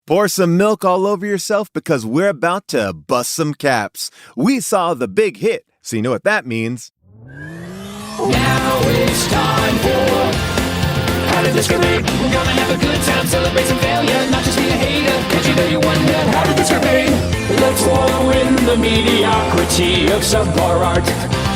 Pour some milk all over yourself because we're about to bust some caps. We saw the big hit, so you know what that means. Now it's time for How Did This Get Made? We're gonna have a good time, celebrate some failure, not just be a hater, cause you know you wonder, how did this get made? Let's wallow in the mediocrity of subpar art.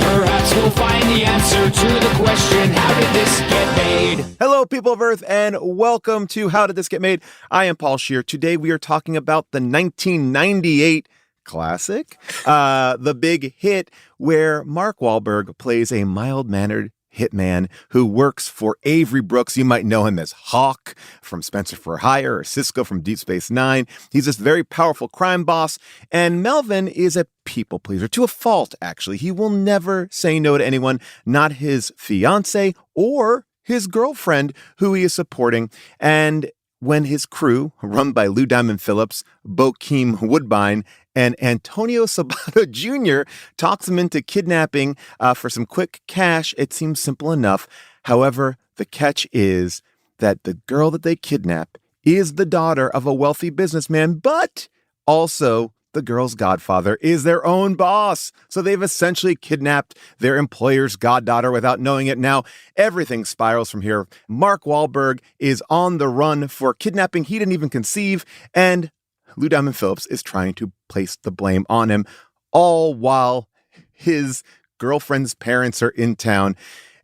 Perhaps we'll find the answer to the question, how did this get made? Hello, people of Earth, and welcome to How Did This Get Made? I am Paul Scheer. Today we are talking about the 1998 classic, the big hit, where Mark Wahlberg plays a mild-mannered hitman who works for Avery Brooks. You might know him as Hawk from Spencer for Hire or Cisco from Deep Space Nine. He's this very powerful crime boss, and Melvin is a people pleaser to a fault, actually. He will never say no to anyone, not his fiance or his girlfriend who he is supporting. And when his crew, run by Lou Diamond Phillips, Bokeem Woodbine, and Antonio Sabato Jr., talks him into kidnapping for some quick cash, it seems simple enough. However, the catch is that the girl that they kidnap is the daughter of a wealthy businessman, but also the girl's godfather is their own boss. So they've essentially kidnapped their employer's goddaughter without knowing it. Now, everything spirals from here. Mark Wahlberg is on the run for kidnapping he didn't even conceive, and Lou Diamond Phillips is trying to place the blame on him, all while his girlfriend's parents are in town.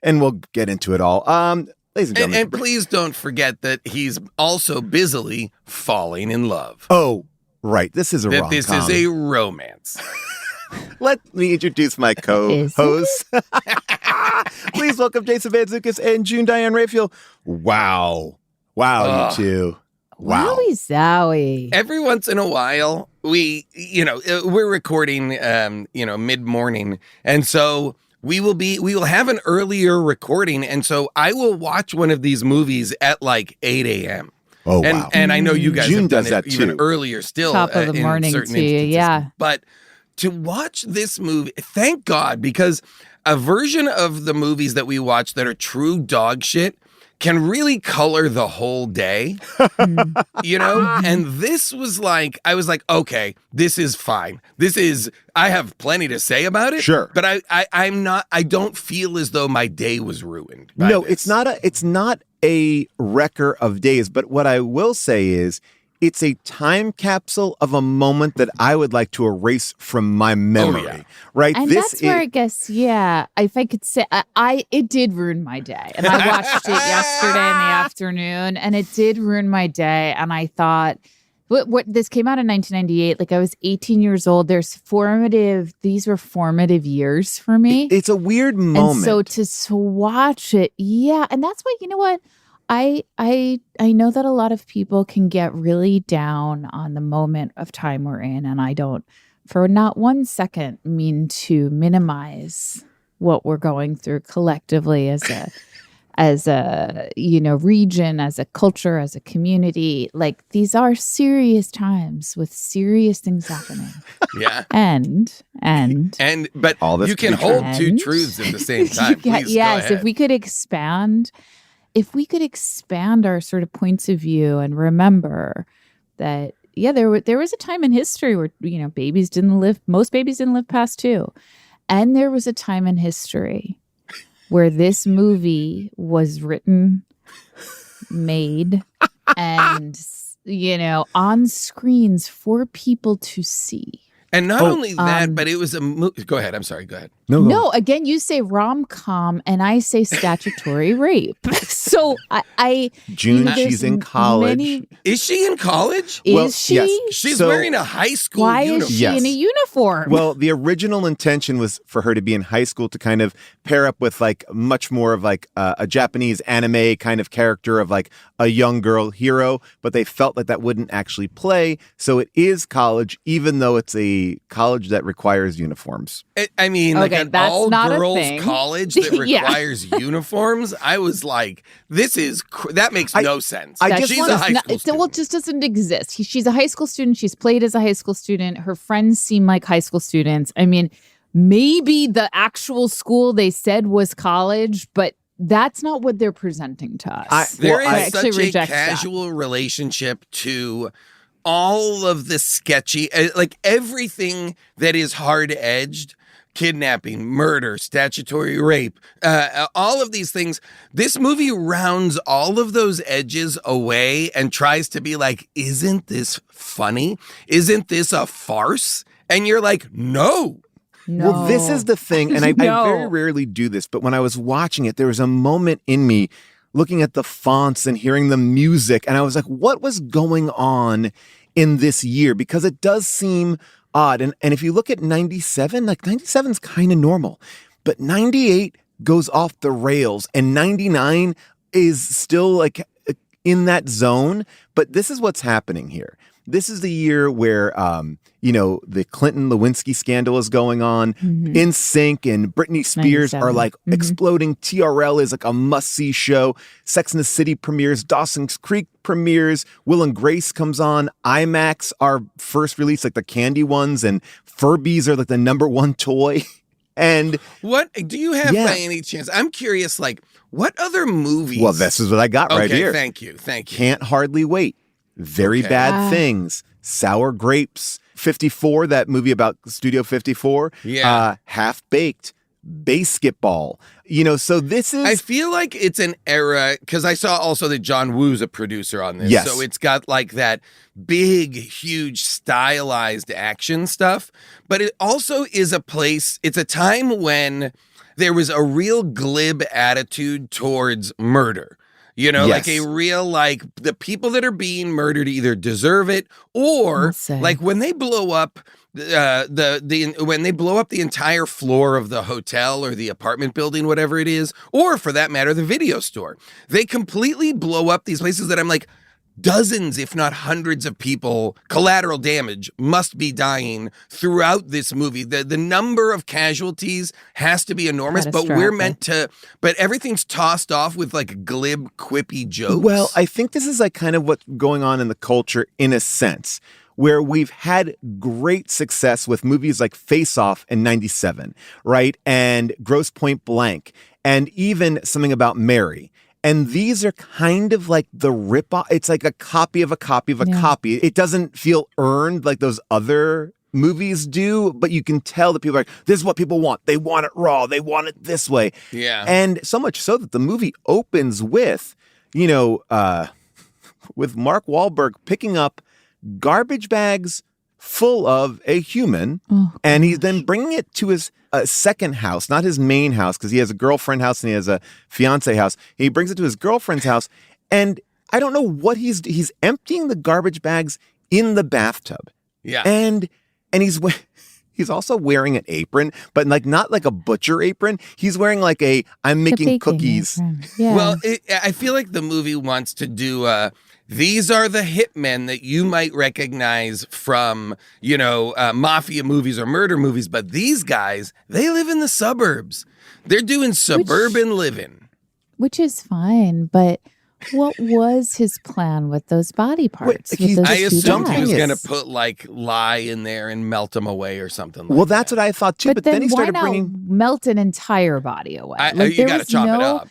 And we'll get into it all. Ladies and gentlemen. And please don't forget that he's also busily falling in love. Oh, right. This is a rom-com. This is a romance. Let me introduce my co-hosts. Please welcome Jason Vanzukis and June Diane Raphael. Wow, you two. Wow. Wowie zowie. Every once in a while, we're recording, mid-morning. And so we will have an earlier recording. And so I will watch one of these movies at like 8 a.m. Oh, wow. And I know you guys June have done does that even too. earlier still. Top of the morning to you, yeah. But to watch this movie, thank God, because a version of the movies that we watch that are true dog shit can really color the whole day, And this was like, I was like, okay, this is fine. I have plenty to say about it. Sure. But I don't feel as though my day was ruined by No, this. it's not a wrecker of days, but what I will say is it's a time capsule of a moment that I would like to erase from my memory. Oh, yeah. Right? And that's where I guess, if I could say, it did ruin my day. And I watched it yesterday in the afternoon, and it did ruin my day. And I thought, what this came out in 1998, like I was 18 years old. These were formative years for me. It's a weird moment. And so to watch it, and that's why, you know what? I know that a lot of people can get really down on the moment of time we're in, and I don't for not 1 second mean to minimize what we're going through collectively as a region, as a culture, as a community. Like, these are serious times with serious things happening. Yeah. But all this you can hold two truths at the same time. Please, yes, go ahead. if we could expand our sort of points of view and remember that, there was a time in history where, most babies didn't live past 2. And there was a time in history where this movie was written, made, and, on screens for people to see. And not only that, but it was a movie. Go ahead. I'm sorry. Go ahead. No, again, you say rom-com and I say statutory rape. So June, she's in college. Is she in college? Is she? Yes. She's wearing a high school uniform. Why is she in a uniform? Well, the original intention was for her to be in high school to kind of pair up with like much more of like a Japanese anime kind of character of like a young girl hero, but they felt like that wouldn't actually play. So it is college, even though it's a college that requires uniforms. I mean, like an all-girls college that Yeah. requires uniforms. I was like, that makes no sense. She's a high school student. Well, it just doesn't exist. She's a high school student. She's played as a high school student. Her friends seem like high school students. I mean, maybe the actual school they said was college, but that's not what they're presenting to us. There is I actually such a reject casual relationship to all of the sketchy, like everything that is hard-edged, kidnapping, murder, statutory rape, all of these things. This movie rounds all of those edges away and tries to be like, isn't this funny? Isn't this a farce? And you're like, no. Well, this is the thing, and I No. very rarely do this, but when I was watching it, there was a moment in me looking at the fonts and hearing the music, and I was like, what was going on in this year? Because it does seem odd. And if you look at 97, like 97 is kind of normal, but 98 goes off the rails, and 99 is still like in that zone. But this is what's happening here. This is the year where, the Clinton-Lewinsky scandal is going on. In Sync and Britney Spears 97. are like exploding. TRL is like a must-see show. Sex and the City premieres. Dawson's Creek premieres. Will and Grace comes on. IMAX are first release, like the candy ones, and Furbies are like the number one toy. And what do you have Yeah. by any chance? I'm curious, like, what other movies? well, this is what I got right here. Thank you. Can't Hardly Wait. Very Okay. Bad Things. Sour Grapes. 54, that movie about Studio 54. Yeah. Half Baked. Basketball. So this is... I feel like it's an era, because I saw also that John Woo's a producer on this. Yes. So it's got like that big, huge, stylized action stuff. But it also is it's a time when there was a real glib attitude towards murder. Like Yes. a real, like, the people that are being murdered either deserve it, or I'll say. like when they blow up when they blow up the entire floor of the hotel or the apartment building, whatever it is, or for that matter, the video store, they completely blow up these places that I'm like, dozens, if not hundreds of people, collateral damage must be dying throughout this movie. The number of casualties has to be enormous, but we're meant but everything's tossed off with like glib, quippy jokes. Well, I think this is like kind of what's going on in the culture in a sense, where we've had great success with movies like Face Off in 97, right? And Grosse Point Blank, and even Something About Mary. And these are kind of like the rip-off. It's like a copy of a copy of a copy. It doesn't feel earned like those other movies do, but you can tell that people are like, this is what people want. They want it raw. They want it this way. Yeah. And so much so that the movie opens with, with Mark Wahlberg picking up garbage bags full of a human, and he's then bringing it to his second house, not his main house, because he has a girlfriend house and he has a fiance house. He brings it to his girlfriend's house, and I don't know what he's emptying the garbage bags in the bathtub. Yeah. And he's also wearing an apron, but like not like a butcher apron. He's wearing like I'm making cookies. Yeah. Well, I feel like the movie wants to do these are the hitmen that you might recognize from, mafia movies or murder movies. But these guys, they live in the suburbs. They're doing suburban living. Which is fine, but what was his plan with those body parts? Wait, with those I two assumed he was bags? going to put like lye in there and melt them away or something like Well, that's what I thought too. But then he why started not bringing. melt an entire body away? you got to chop it up.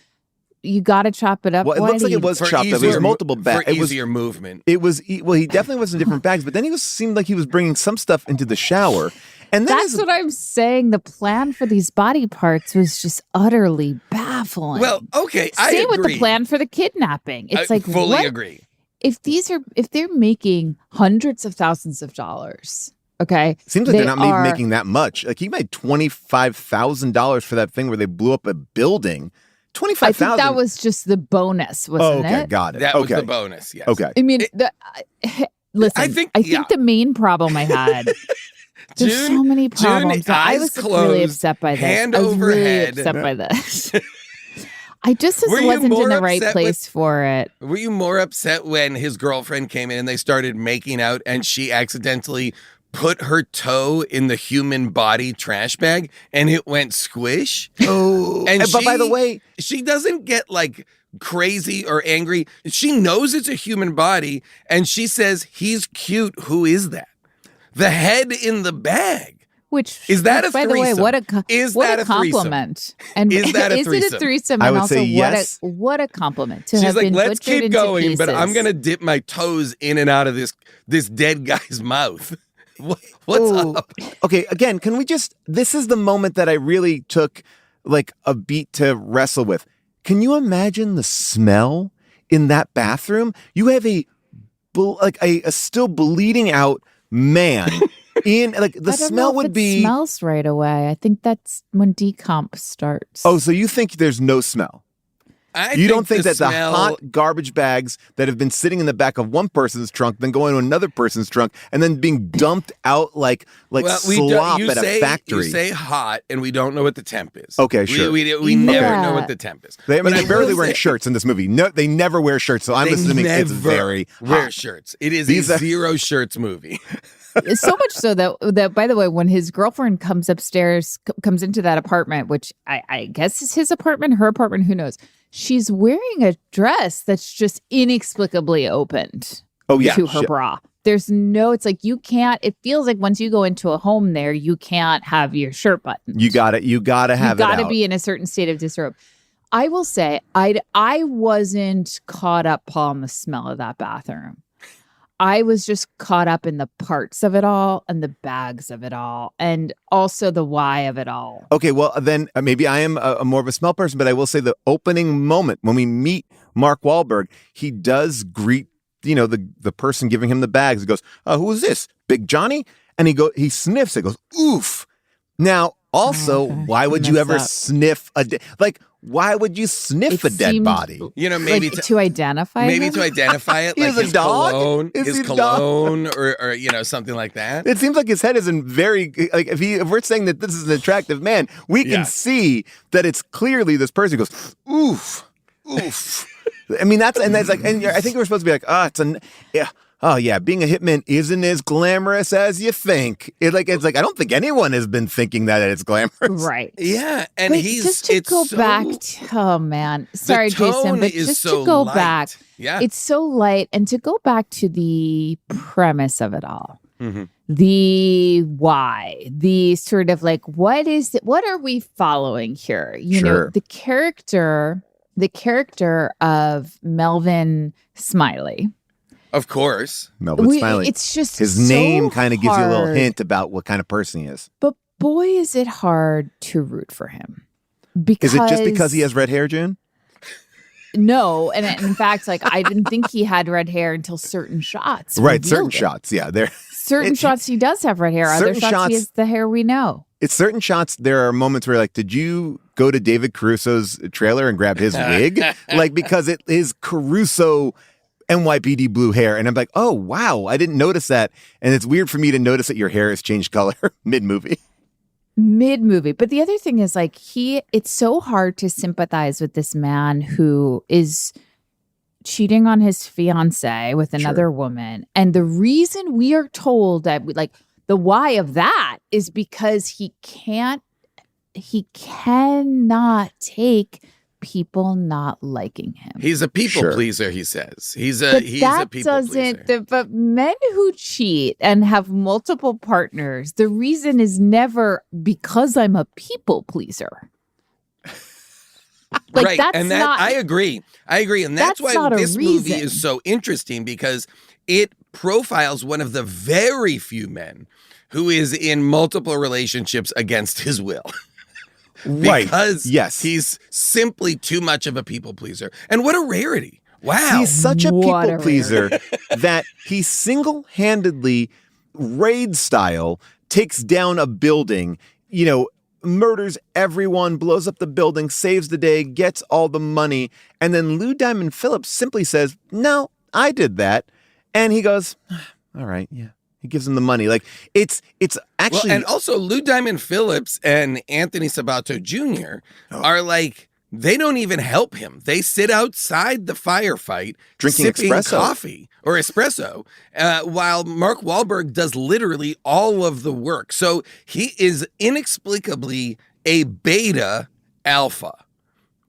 You got to chop it up. Well, it Why looks do like you- it was For chopped up. It was easier- multiple bags. For easier movement. It was he definitely was in different bags, but then seemed like he was bringing some stuff into the shower. And then That's what I'm saying. The plan for these body parts was just utterly baffling. Well, okay, I Same agree. with the plan for the kidnapping. It's I like fully what? agree. If they're making hundreds of thousands of dollars, okay, seems like they're not are- making that much. Like he made $25,000 for that thing where they blew up a building. I $25,000. think that was just the bonus, wasn't okay, it? got it. That was okay. the bonus, yes. Okay. I mean, listen. I think- the main problem I had. There's so June- many problems. June, I eyes was really closed, upset by this. hand I was really overhead. upset by this. I just Were you wasn't more in the right upset place for it. Were you more upset when his girlfriend came in and they started making out and she accidentally put her toe in the human body trash bag and it went squish? Oh, but by the way, she doesn't get like crazy or angry. She knows it's a human body and she says, he's cute. Who is that? The head in the bag. Which Is that a by the way, threesome? what a Is what that a a threesome? compliment. And Is that a it a threesome? threesome? I And would also, say yes. what a compliment to She's have like, been let's butchered keep into going, but I'm pieces. gonna dip my toes in and out of this dead guy's mouth. What's Ooh. up? Okay, again, can we just, this is the moment that I really took like a beat to wrestle with. Can you imagine the smell in that bathroom? You have a still bleeding out man in, like, the I don't smell know if would it be. smells right away. I think that's when decomp starts. Oh, so you think there's no smell? You don't think that the hot garbage bags that have been sitting in the back of one person's trunk, then going to another person's trunk, and then being dumped out like slop at a factory? You say hot, and we don't know what the temp is. Okay, sure. We never know what the temp is. They're But I barely will wearing say- shirts in this movie. No, they never wear shirts, so I'm They assuming it's never very wear hot. shirts. It is These a are- zero shirts movie. So much so that by the way, when his girlfriend comes upstairs, comes into that apartment, which I guess is his apartment, her apartment, who knows? She's wearing a dress that's just inexplicably opened to her bra. There's it's like you can't, it feels like once you go into a home there, you can't have your shirt buttoned. You got to have you it out. got to be in a certain state of disrobe. I will say, I wasn't caught up, Paul, in the smell of that bathroom. I was just caught up in the parts of it all and the bags of it all and also the why of it all. Okay, well, then maybe I am a more of a smell person, but I will say the opening moment when we meet Mark Wahlberg, he does greet, the person giving him the bags. He goes, who is this? Big Johnny? And he sniffs it, goes, oof. Now, also, why would you ever sniff why would you sniff a dead body? Maybe like, to identify maybe him? to identify it, He's like a his dog? cologne, Is his he a cologne, or something like that. It seems like his head isn't very, like, if we're saying that this is an attractive man, we can see that it's clearly this person who goes, oof, oof. I mean, that's like, and I think we're supposed to be like, being a hitman isn't as glamorous as you think. It's like, I don't think anyone has been thinking that it's glamorous. Right. Yeah. And but just to go back to, oh man, sorry, Jason, but just to go back, it's so light. And to go back to the premise of it all, the why, the sort of like, what are we following here? You know, the character of Melvin Smiley. Of course. Melvin Smiley. It's just his name kind of gives you a little hint about what kind of person he is. But boy, is it hard to root for him. Because is it just because he has red hair, June? No, and in fact, like I didn't think he had red hair until certain shots. Right, certain shots. Yeah, certain shots he does have red hair. Other shots he has the hair we know. It's certain shots. There are moments where, like, did you go to David Caruso's trailer and grab his wig? Like, because it is Caruso NYPD blue hair. And I'm like, oh, wow, I didn't notice that. And it's weird for me to notice that your hair has changed color mid-movie. But the other thing is, like, it's so hard to sympathize with this man who is cheating on his fiance with another woman. And the reason we are told that, like, the why of that is because he cannot take people not liking him. He's a people pleaser, he says. He's a people pleaser. But men who cheat and have multiple partners, the reason is never because I'm a people pleaser. Like, right, that's and not, I agree, and that's why this movie is so interesting, because it profiles one of the very few men who is in multiple relationships against his will. Because he's simply too much of a people pleaser. And what a rarity. Wow. He's such a people pleaser that he single-handedly, raid style, takes down a building, murders everyone, blows up the building, saves the day, gets all the money. And then Lou Diamond Phillips simply says, no, I did that. And he goes, all right, yeah. He gives him the money. Like, it's actually... Well, and also Lou Diamond Phillips and Anthony Sabato Jr. are like, they don't even help him. They sit outside the firefight drinking coffee or espresso while Mark Wahlberg does literally all of the work. So he is inexplicably a beta alpha,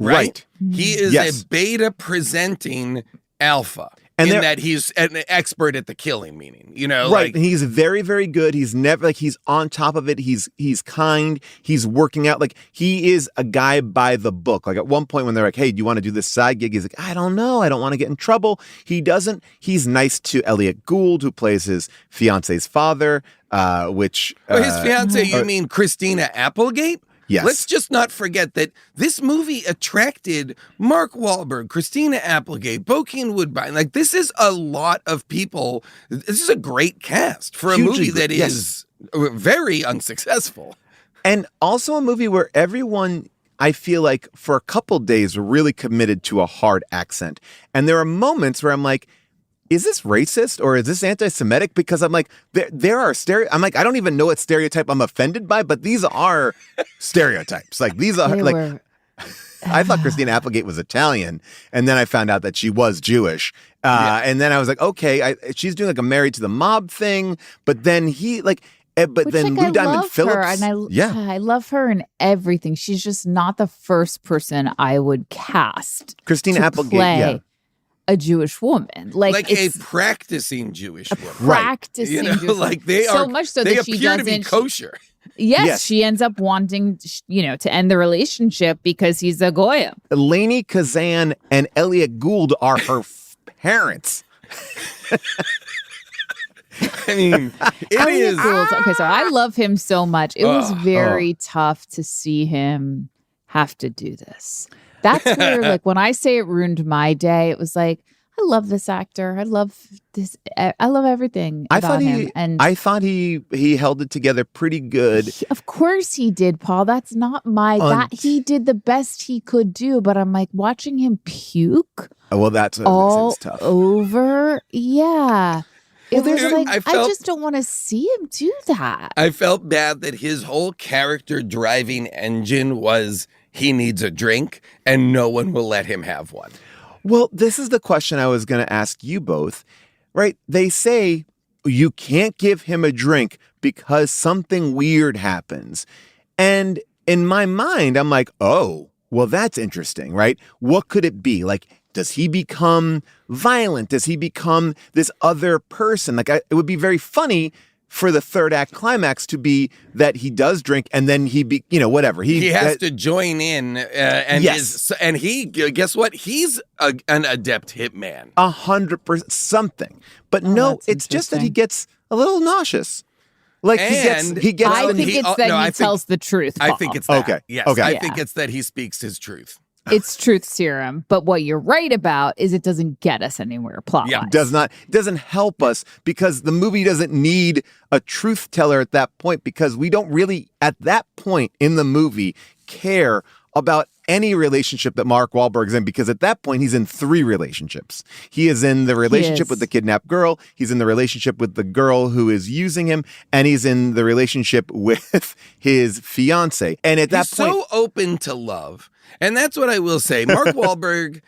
right? He is a beta presenting alpha. And in that he's an expert at the killing, meaning, right. like, And he's very, very good. He's never like he's on top of it. He's kind. He's working out. Like he is a guy by the book. Like at one point when they're like, "Hey, do you want to do this side gig?" He's like, "I don't know. I don't want to get in trouble." He doesn't. He's nice to Elliot Gould, who plays his fiance's father. His fiance, you mean Christina Applegate? Yes. Let's just not forget that this movie attracted Mark Wahlberg, Christina Applegate, Bokeem Woodbine. Like, this is a lot of people. This is a great cast for a Hugely movie that great, is very unsuccessful. And also a movie where everyone, I feel like, for a couple days, really committed to a hard accent. And there are moments where I'm like, is this racist or is this anti-Semitic? Because I'm like, there are I'm like, I don't even know what stereotype I'm offended by, but these are stereotypes. Like these are I thought Christina Applegate was Italian, and then I found out that she was Jewish. And then I was like, okay, she's doing like a Married to the Mob thing, but then but then Lou Diamond Phillips. I love her in everything. She's just not the first person I would cast. Christina Applegate, play a Jewish woman, like a practicing Jewish woman, practicing, Jewish like they are so much so they that she appear doesn't to be kosher. Yes, she ends up wanting, to end the relationship because he's a goyim. Lainey Kazan and Elliot Gould are her parents. I mean, it is. Okay, so I love him so much. It was very tough to see him have to do this. That's where, like, when I say it ruined my day, it was like, I love this actor. I love this. I love everything about him. And I thought he held it together pretty good. Of course he did, Paul. That's not that he did the best he could do. But I'm like watching him puke. Well, that's all tough. Over. Yeah. It was like, I just don't want to see him do that. I felt bad that his whole character driving engine was he needs a drink and no one will let him have one. Well, this is the question I was going to ask you both, right? They say you can't give him a drink because something weird happens. And in my mind, I'm like, oh, well, that's interesting, right? What could it be? Like, does he become violent? Does he become this other person? Like, it would be very funny for the third act climax to be that he does drink and then whatever. He has to join in and he, guess what? He's an adept hitman. 100% something. But no, it's just that he gets a little nauseous. Like he gets. I think it's that he tells the truth, Paul. I think it's that. Okay. Yes. Okay. I think it's that he speaks his truth. It's truth serum, but what you're right about is it doesn't get us anywhere plot-wise. Yeah, doesn't help us because the movie doesn't need a truth teller at that point because we don't really, at that point in the movie, care about any relationship that Mark Wahlberg's in because at that point he's in 3 relationships. He is in the relationship with the kidnapped girl, he's in the relationship with the girl who is using him, and he's in the relationship with his fiance. And at that point, so open to love. And that's what I will say. Mark Wahlberg,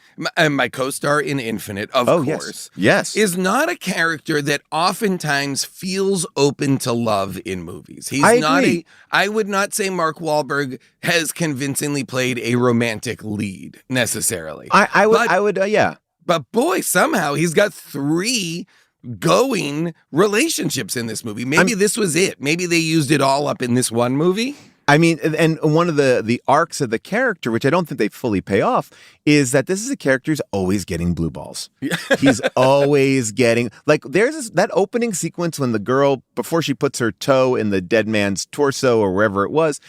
my co-star in Infinite, of course, yes, is not a character that oftentimes feels open to love in movies. I would not say Mark Wahlberg has convincingly played a romantic lead necessarily. I would, yeah. But boy, somehow he's got 3 going relationships in this movie. Maybe this was it. Maybe they used it all up in this one movie. I mean, and one of the arcs of the character, which I don't think they fully pay off, is that this is a character who's always getting blue balls. He's always getting, like, there's that opening sequence when the girl, before she puts her toe in the dead man's torso or wherever it was,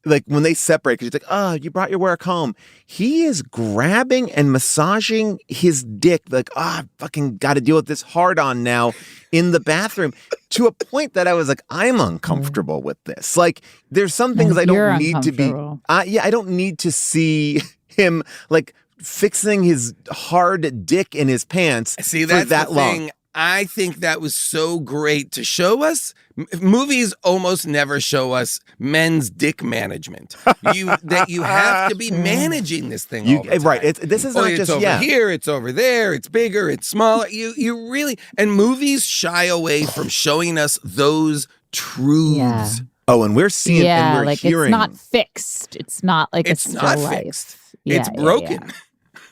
like when they separate, because she's like, oh, you brought your work home. He is grabbing and massaging his dick, like, I fucking got to deal with this hard on now in the bathroom, to a point that I was like, I'm uncomfortable with this. Like, there's some things I don't need to be. I don't need to see him like fixing his hard dick in his pants for that long. I think that was so great to show us. Movies almost never show us men's dick management. You have to be managing this thing all the time. Right. This is not it's just over here, it's over there, it's bigger, it's smaller. You really, and movies shy away from showing us those truths. Yeah. Oh, and we're seeing and we're like hearing. It's not fixed. It's not like it's a still not life. fixed. It's broken.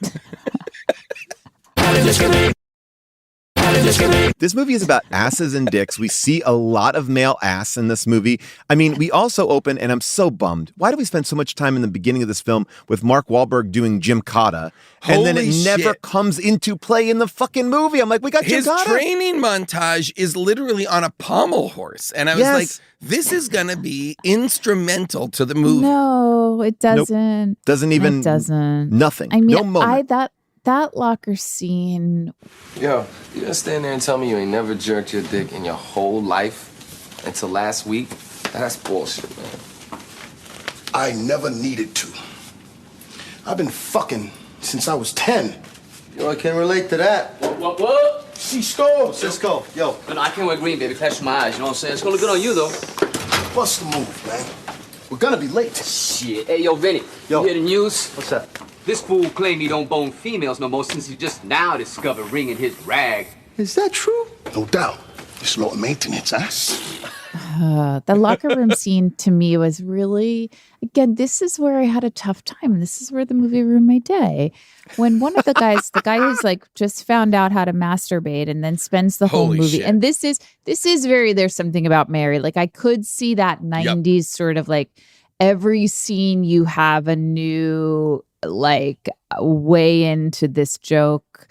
Yeah. How to discriminate. How to discriminate. This movie is about asses and dicks. We see a lot of male ass in this movie. I mean, we also open, and I'm so bummed. Why do we spend so much time in the beginning of this film with Mark Wahlberg doing Jim Cotta, and then it Holy never shit. comes into play in the fucking movie? I'm like, we got Jim His Cotta. training montage is literally on a pommel horse. And I was Yes. like, this is going to be instrumental to the movie. No, it doesn't. Doesn't even. It doesn't. Nothing. I mean, no moment. that locker scene. Yo, you gonna stand there and tell me you ain't never jerked your dick in your whole life until last week? That's bullshit, man. I never needed to. I've been fucking since I was 10. Yo, I can relate to that. What? Cisco, Cisco, yo. No, I can't wear green, baby. Flash my eyes, you know what I'm saying? It's gonna look good on you, though. what's the move, man? We're gonna be late. Shit. Hey, yo, Vinny. Yo. You hear the news? What's that? This fool claimed he don't bone females no more since he just now discovered ring in his rag. Is that true? No doubt. It's low maintenance, huh? The locker room scene to me was really, again, this is where I had a tough time. This is where the movie ruined my day. When one of the guys, the guy who's like just found out how to masturbate and then spends the whole Holy movie. shit. And this is very, there's something about Mary. Like I could see that 90s sort of like every scene you have a new like way into this joke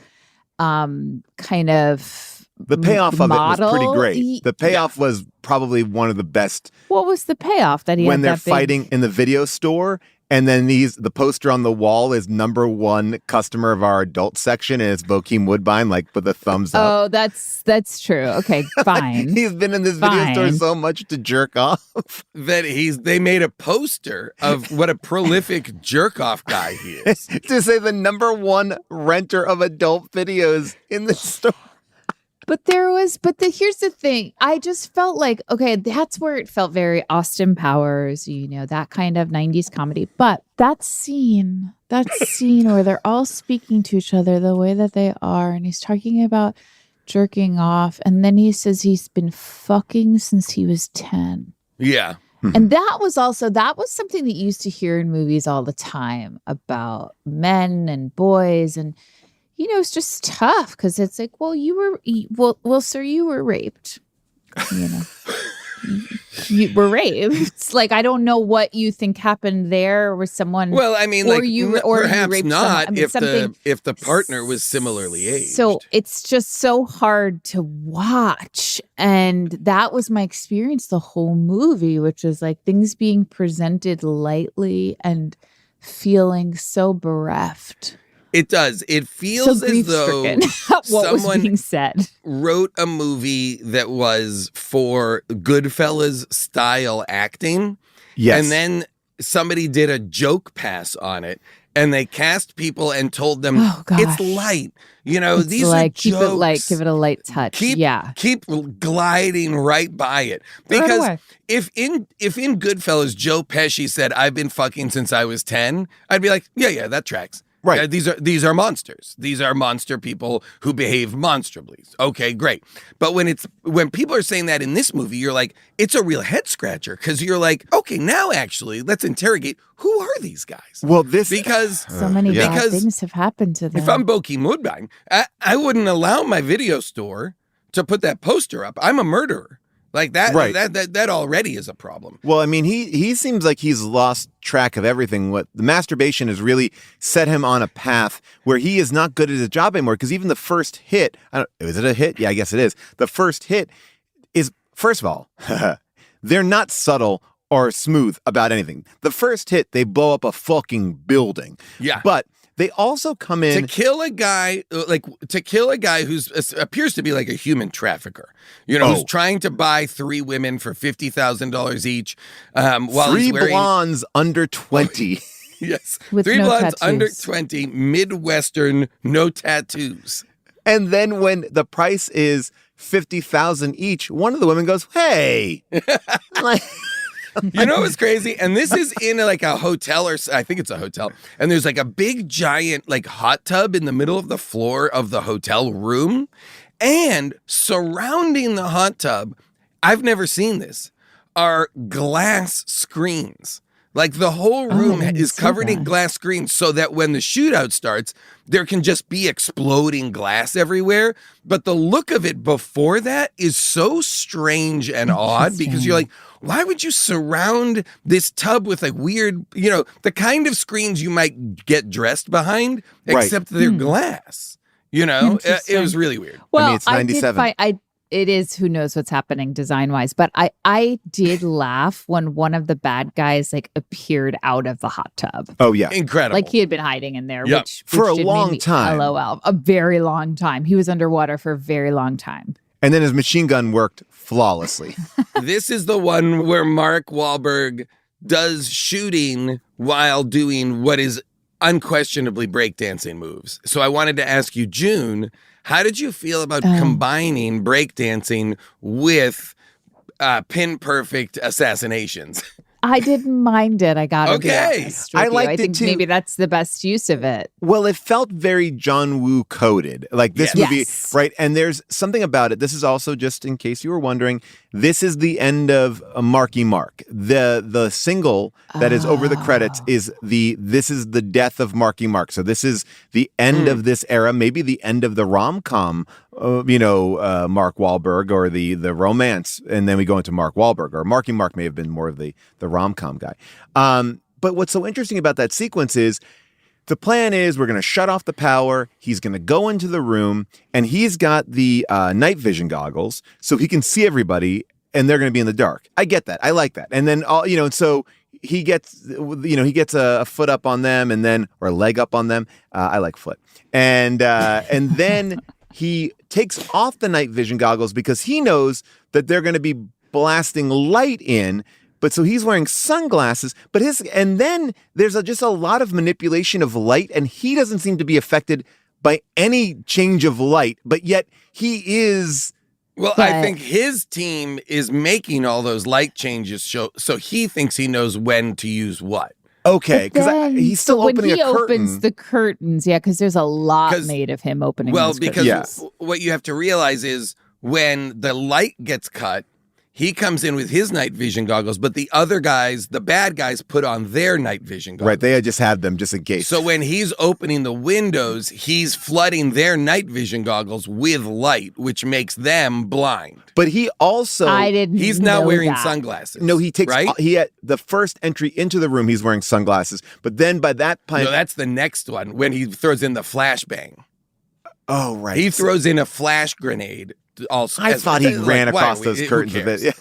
kind of The payoff of it was pretty model. great. The payoff was probably one of the best What was the payoff that he when had they're that big- fighting in the video store. And then the poster on the wall is #1 customer of our adult section, and it's Bokeem Woodbine, like with a thumbs up. Oh, that's true. Okay, fine. He's been in this video store Fine. so much to jerk off. That they made a poster of what a prolific jerk off guy he is. To say the #1 renter of adult videos in the store. Here's the thing. I just felt like, okay, that's where it felt very Austin Powers, that kind of 90s comedy. But that scene where they're all speaking to each other the way that they are, and he's talking about jerking off, and then he says he's been fucking since he was 10. Yeah. And that was something that you used to hear in movies all the time about men and boys, and it's just tough because it's like, well, sir, you were raped. You were raped. It's like, I don't know what you think happened there, or someone. Well, I mean, or like, you, or perhaps you raped not someone. I mean, if the partner was similarly aged. So it's just so hard to watch. And that was my experience the whole movie, which is like things being presented lightly and feeling so bereft. It does. It feels So as though grief-stricken what was someone being said. wrote a movie that was for Goodfellas style acting. Yes. And then somebody did a joke pass on it, and they cast people and told them, Oh, gosh. it's light. It's These like, are keep jokes. it light, give it a light touch. Keep gliding right by it. Right Because away. if in Goodfellas, Joe Pesci said, I've been fucking since I was 10, I'd be like, yeah, that tracks. Right. Yeah, these are monsters. These are monster people who behave monstrably. Okay, great. But when people are saying that in this movie, you're like, it's a real head scratcher, because you're like, okay, now actually let's interrogate, who are these guys? Well, Because So many bad Because things have happened to them. if I'm Bokeem Woodbine, I wouldn't allow my video store to put that poster up. I'm a murderer. Like that, Right. that already is a problem. Well, I mean, he seems like he's lost track of everything. What the masturbation has really set him on a path where he is not good at his job anymore. Because even the first hit, is it a hit? Yeah, I guess it is. The first hit is, first of all, they're not subtle or smooth about anything. The first hit, they blow up a fucking building. Yeah. But they also come in To kill a guy who appears to be like a human trafficker, who's trying to buy 3 women for $50,000 each, while 3 he's wearing blondes under 20. yes, With 3 no blondes tattoos. under 20, Midwestern, no tattoos. And then when the price is $50,000 each, one of the women goes, "Hey." Like, You know what's crazy? And this is in like a hotel, or I think it's a hotel. And there's like a big giant like hot tub in the middle of the floor of the hotel room. And surrounding the hot tub, I've never seen this, are glass screens Like the whole room didn't is see covered in that. glass screens so that when the shootout starts, there can just be exploding glass everywhere. But the look of it before that is so strange and odd because you're like, why would you surround this tub with like weird, the kind of screens you might get dressed behind, Right. except they're glass. It was really weird. Well, it's 97. It is, who knows what's happening design wise, but I did laugh when one of the bad guys like appeared out of the hot tub. Oh, yeah. Incredible. Like he had been hiding in there, Yep. which For a did long make me time. LOL, a very long time. He was underwater for a very long time. And then his machine gun worked flawlessly. This is the one where Mark Wahlberg does shooting while doing what is unquestionably breakdancing moves. So I wanted to ask you, June, how did you feel about combining breakdancing with pin perfect assassinations? I didn't mind it. I gotta be Okay. honest with I you. liked I it think too. maybe that's the best use of it. Well, it felt very John Woo coded, like this Yes. movie, Yes. right? And there's something about it. This is also, just in case you were wondering, this is the end of Marky Mark. The single that is over the credits is this is the death of Marky Mark. So this is the end of this era, maybe the end of the rom-com, Mark Wahlberg, or the romance, and then we go into Mark Wahlberg, or Marky Mark may have been more of the rom-com guy. But what's so interesting about that sequence is the plan is we're going to shut off the power. He's going to go into the room, and he's got the night vision goggles so he can see everybody, and they're going to be in the dark. I get that. I like that. And then so he gets a foot up on them, and then, or a leg up on them. I like foot. And then he takes off the night vision goggles because he knows that they're going to be blasting light in. But so he's wearing sunglasses, and then there's just a lot of manipulation of light, and he doesn't seem to be affected by any change of light, but yet he is. Well, I think his team is making all those light changes, so he thinks he knows when to use what. Okay, because he's still opening a curtain. When he opens the curtains, because there's a lot made of him opening those because curtains. what you have to realize is when the light gets cut, he comes in with his night vision goggles, but the other guys, the bad guys, put on their night vision goggles. Right, they just had them just in case. So when he's opening the windows, he's flooding their night vision goggles with light, which makes them blind. But he also, he's not wearing sunglasses. No, he takes, right? he had the first entry into the room, he's wearing sunglasses. But then by that point. No, that's the next one when he throws in the flashbang. Oh, right. He throws in a flash grenade. Also, I thought he ran across those curtains a bit.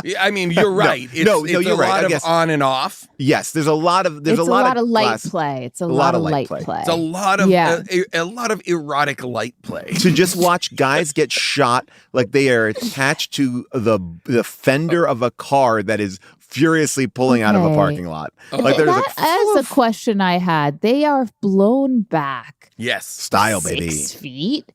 Yeah. I mean, you're right. No, it's you're a right. lot I guess of on and off. Yes, there's a lot of It's a lot of light glass. play. It's a lot of light play. It's a lot of a lot of erotic light play. To just watch guys get shot like they are attached to the fender of a car that is furiously pulling out of a parking lot. Like there's That is a question I had. They are blown back. Yes, style, baby. 6 feet.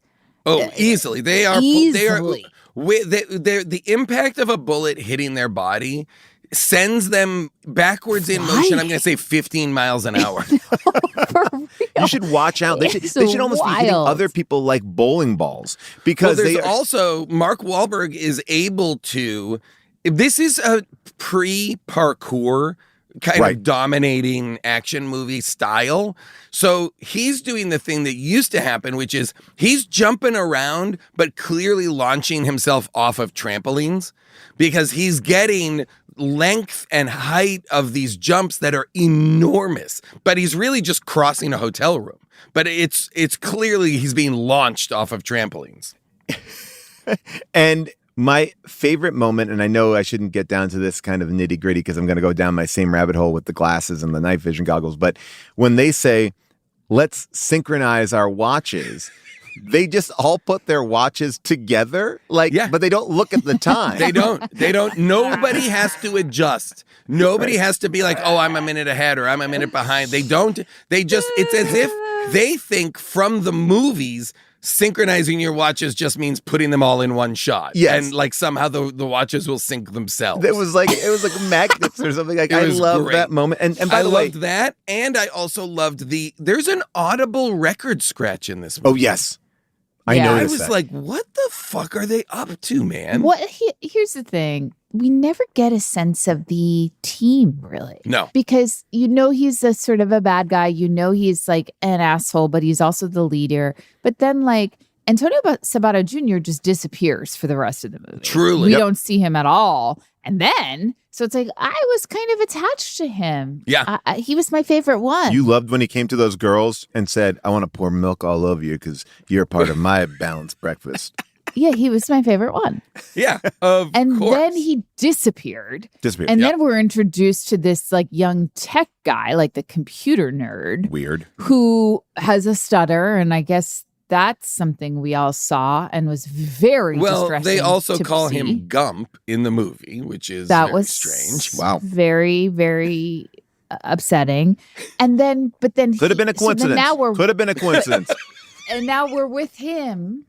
Oh, easily. They are. Easily. The impact of a bullet hitting their body sends them backwards in motion. I'm going to say 15 miles an hour. You should watch out. They should almost be hitting other people like bowling balls because there's also Mark Wahlberg is able to. This is a pre-parkour kind of dominating action movie style. So he's doing the thing that used to happen, which is he's jumping around, but clearly launching himself off of trampolines because he's getting length and height of these jumps that are enormous, but he's really just crossing a hotel room. But it's clearly he's being launched off of trampolines. And my favorite moment, and I know I shouldn't get down to this kind of nitty gritty because I'm going to go down my same rabbit hole with the glasses and the night vision goggles. But when they say, let's synchronize our watches, they just all put their watches together. But they don't look at the time. They don't. Nobody has to adjust. Nobody has to be like, oh, I'm a minute ahead or I'm a minute behind. They don't. It's as if they think from the movies, synchronizing your watches just means putting them all in one shot. Yes. And somehow the watches will sync themselves. It was like magnets or something. I love that moment. And by the way, loved that. And I also loved there's an audible record scratch in this movie. Oh, yes. I I noticed was that. like, what the fuck are they up to, man? Here's the thing. we never get a sense of the team, really. No. Because he's a sort of a bad guy. He's like an asshole, but he's also the leader. But then like Antonio Sabato Jr. just disappears for the rest of the movie. Truly. We don't see him at all. And then, so it's like, I was kind of attached to him. Yeah. He was my favorite one. You loved when he came to those girls and said, I want to pour milk all over you because you're part of my balanced breakfast. Yeah, he was my favorite one. Yeah, of And course. then he disappeared. Disappeared. And then we're introduced to this like young tech guy, like the computer nerd. Weird. Who has a stutter. And I guess that's something we all saw and was very distressing. They also to call see. him Gump in the movie, which is That very was strange. Wow. Very, very upsetting. But then Could have been a coincidence. Could have been a coincidence. And now we're with him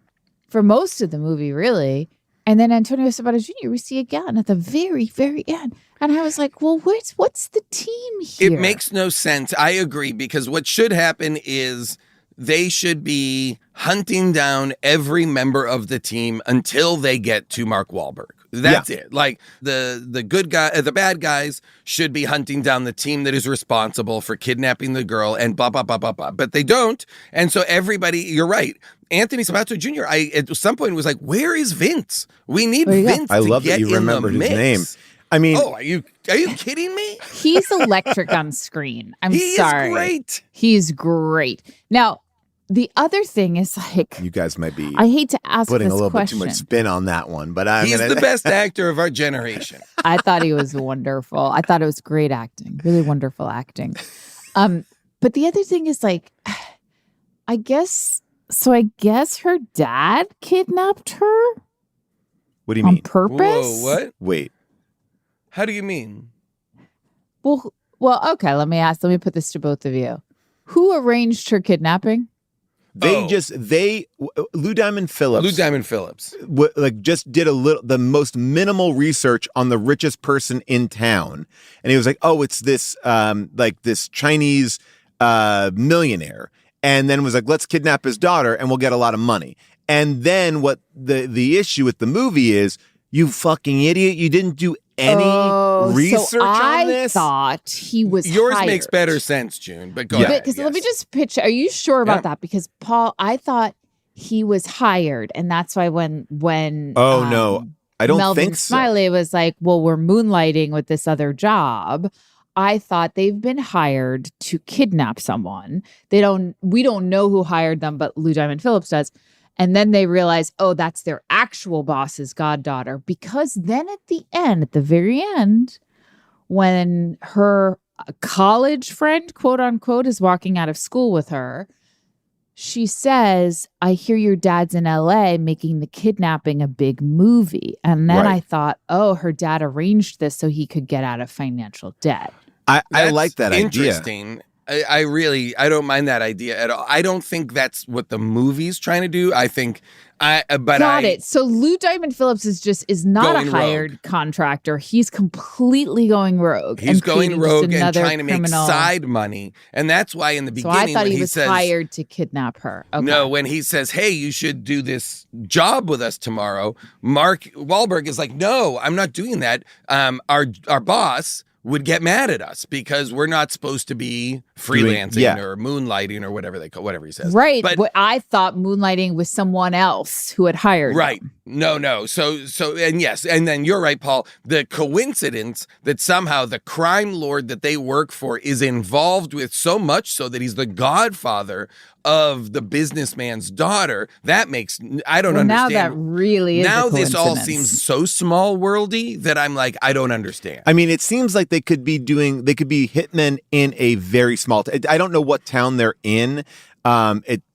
for most of the movie, really. And then Antonio Sabato Jr. we see again at the very, very end. And I was like, well, what's the team here? It makes no sense. I agree, because what should happen is they should be hunting down every member of the team until they get to Mark Wahlberg. That's it. Like the good guy, the bad guys should be hunting down the team that is responsible for kidnapping the girl and blah, blah, blah, blah, blah. But they don't. And so everybody, you're right. Anthony Sabato Jr., at some point was like, where is Vince? We need Vince I to love get that you in remembered the his mix. name. I mean, are you kidding me? He's electric on screen. I'm He sorry. is great. He's great. Now, the other thing is like, you guys might be I hate to ask putting this a little question. bit too much spin on that one, but He's the best actor of our generation. I thought he was wonderful. I thought it was great acting, really wonderful acting. But the other thing is like, I guess her dad kidnapped her What do you on mean? purpose. Whoa, what? Wait. How do you mean? Well, okay. Let me put this to both of you. Who arranged her kidnapping? Lou Diamond Phillips. Lou Diamond Phillips. Just did the most minimal research on the richest person in town. And he was like, oh, it's this, this Chinese millionaire. And then was like, let's kidnap his daughter and we'll get a lot of money. And then what the issue with the movie is, you fucking idiot, you didn't do any research on this? I thought he was Yours hired. makes better sense, June, but go ahead. Because let me just pitch. Are you sure about that? Because Paul, I thought he was hired, and that's why when no, I don't Melvin think so. Smiley was like, well, we're moonlighting with this other job. I thought they've been hired to kidnap someone. We don't know who hired them, but Lou Diamond Phillips does. And then they realize, oh, that's their actual boss's goddaughter. Because then at the very end, when her college friend, quote unquote, is walking out of school with her, she says, I hear your dad's in LA making the kidnapping a big movie. And then I thought, oh, her dad arranged this so he could get out of financial debt. I like that idea. Interesting. I don't mind that idea at all. I don't think that's what the movie's trying to do. I think Got it. So Lou Diamond Phillips is not a hired contractor. He's completely going rogue. He's going rogue and trying to make criminal side money. And that's why in the beginning, I thought when he was says, hired to kidnap her. Okay. No, when he says, hey, you should do this job with us tomorrow, Mark Wahlberg is like, no, I'm not doing that. Our boss would get mad at us because we're not supposed to be freelancing or moonlighting or whatever he says. Right. But I thought moonlighting was someone else who had hired right. him. No. So, and yes. And then you're right, Paul. The coincidence that somehow the crime lord that they work for is involved with so much so that he's the godfather of the businessman's daughter. That makes, I don't understand. Now that really is Now a this all coincidence. seems so small worldy that I'm like, I don't understand. I mean, it seems like they could be hitmen in a very small I don't know what town they're in.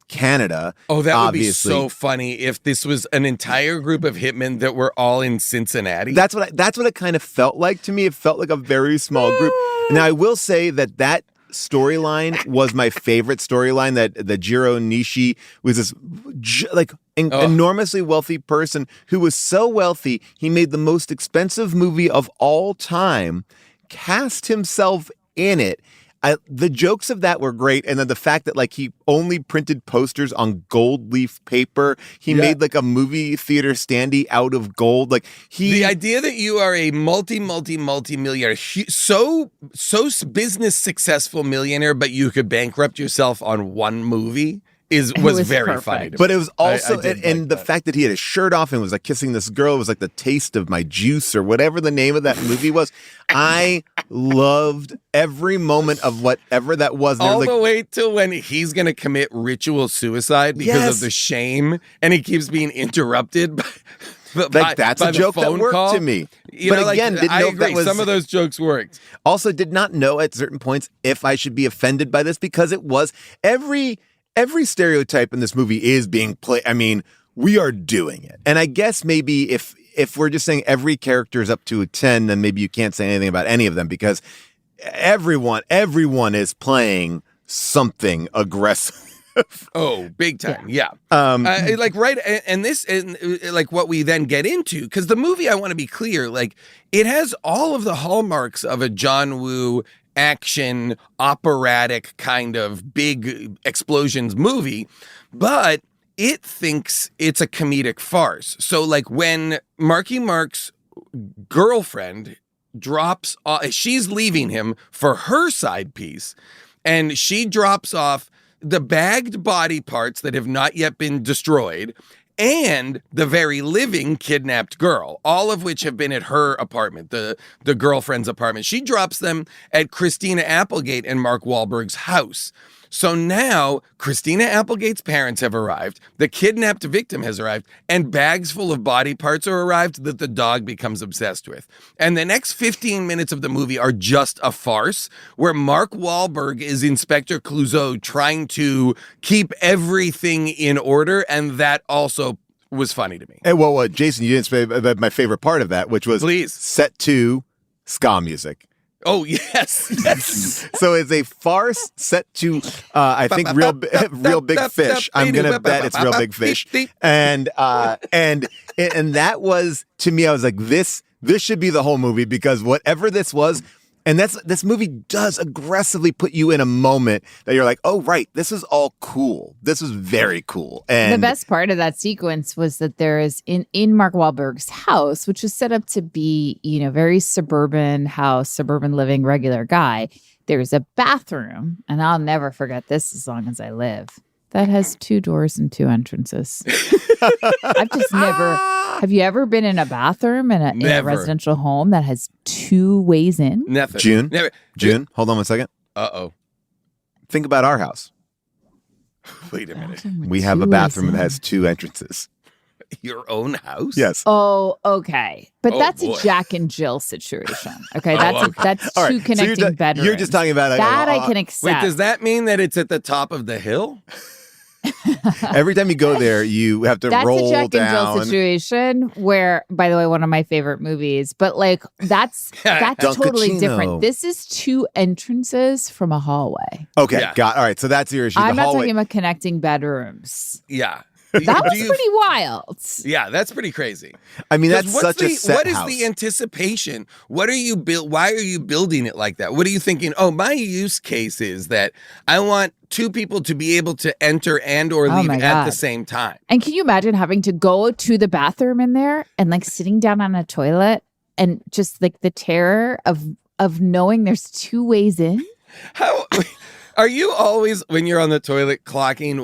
Canada. Oh, that obviously. would be so funny if this was an entire group of hitmen that were all in Cincinnati. That's what it kind of felt like to me. It felt like a very small group. Now, I will say that storyline was my favorite storyline, that Jiro Nishi was this enormously wealthy person who was so wealthy he made the most expensive movie of all time, cast himself in it, the jokes of that were great. And then the fact that like he only printed posters on gold leaf paper. He made like a movie theater standee out of gold. Like the idea that you are a multi-millionaire, so business successful millionaire, but you could bankrupt yourself on one movie was very perfect. funny to me. But it was also, I and the fact that he had his shirt off and was like kissing this girl, it was like the taste of my juice or whatever the name of that movie was. I loved every moment of whatever that was. All the way till when he's going to commit ritual suicide because of the shame, and he keeps being interrupted that's a joke that worked to me. But again, didn't know if that was... Some of those jokes worked. Also, did not know at certain points if I should be offended by this because it was every stereotype in this movie is being played. I mean, we are doing it. And I guess maybe if we're just saying every character is up to a 10, then maybe you can't say anything about any of them because everyone is playing something aggressive. Oh, big time. Yeah. Like what we then get into, because the movie, I want to be clear, like it has all of the hallmarks of a John Woo action, operatic kind of big explosions movie, but it thinks it's a comedic farce. So like when Marky Mark's girlfriend drops off, she's leaving him for her side piece, and she drops off the bagged body parts that have not yet been destroyed and the very living kidnapped girl, all of which have been at her apartment, the girlfriend's apartment. She drops them at Christina Applegate and Mark Wahlberg's house. So now Christina Applegate's parents have arrived, the kidnapped victim has arrived, and bags full of body parts are arrived that the dog becomes obsessed with. And the next 15 minutes of the movie are just a farce where Mark Wahlberg is Inspector Clouseau trying to keep everything in order, and that also was funny to me. Hey, well, Jason, you didn't say my favorite part of that, which was set to ska music. Oh, yes. So it's a farce set to, I think, real big fish. I'm going to bet it's Real Big Fish. And that was, to me, I was like, this should be the whole movie because whatever this was, and this movie does aggressively put you in a moment that you're like, oh, right, this is all cool. This is very cool. And the best part of that sequence was that there is in Mark Wahlberg's house, which is set up to be, very suburban house, suburban living, regular guy. There's a bathroom, and I'll never forget this as long as I live. That has 2 doors and 2 entrances. I've just never. Have you ever been in a bathroom in a residential home that has 2 ways in? Never. June, hold on one second. Uh-oh. Think about our house. Wait a minute. We have a bathroom that has 2 entrances. Your own house? Yes. Oh, okay. But that's boy. a Jack and Jill situation. Okay, that's All 2 right, connecting bedrooms. You're just talking about that I can accept. Wait, does that mean that it's at the top of the hill? Every time you go there, you have to roll down. That's a Jack and Jill situation where, by the way, one of my favorite movies. But like that's totally different. This is 2 entrances from a hallway. Okay, all right. So that's your issue. I'm not talking about connecting bedrooms. Yeah. That was pretty wild. Yeah, that's pretty crazy. I mean, that's such a set What is house. the anticipation? What are you why are you building it like that? What are you thinking? Oh, my use case is that I want 2 people to be able to enter and or leave at the same time. And can you imagine having to go to the bathroom in there and like sitting down on a toilet and just like the terror of knowing there's 2 ways in? How are you always when you're on the toilet clocking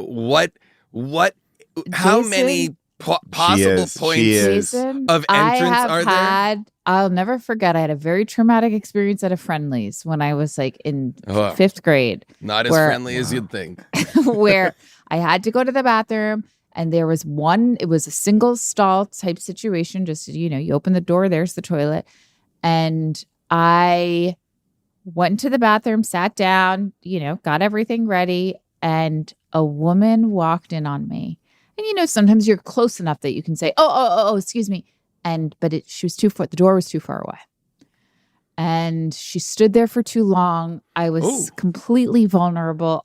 how many possible points of entrance are there? I'll never forget. I had a very traumatic experience at a Friendly's when I was like in 5th grade. Not as friendly as you'd think. Where I had to go to the bathroom and there was it was a single stall type situation. Just, you open the door, there's the toilet. And I went to the bathroom, sat down, got everything ready. And a woman walked in on me. And, sometimes you're close enough that you can say, oh, excuse me. But she was too far. The door was too far away. and she stood there for too long. I was completely vulnerable.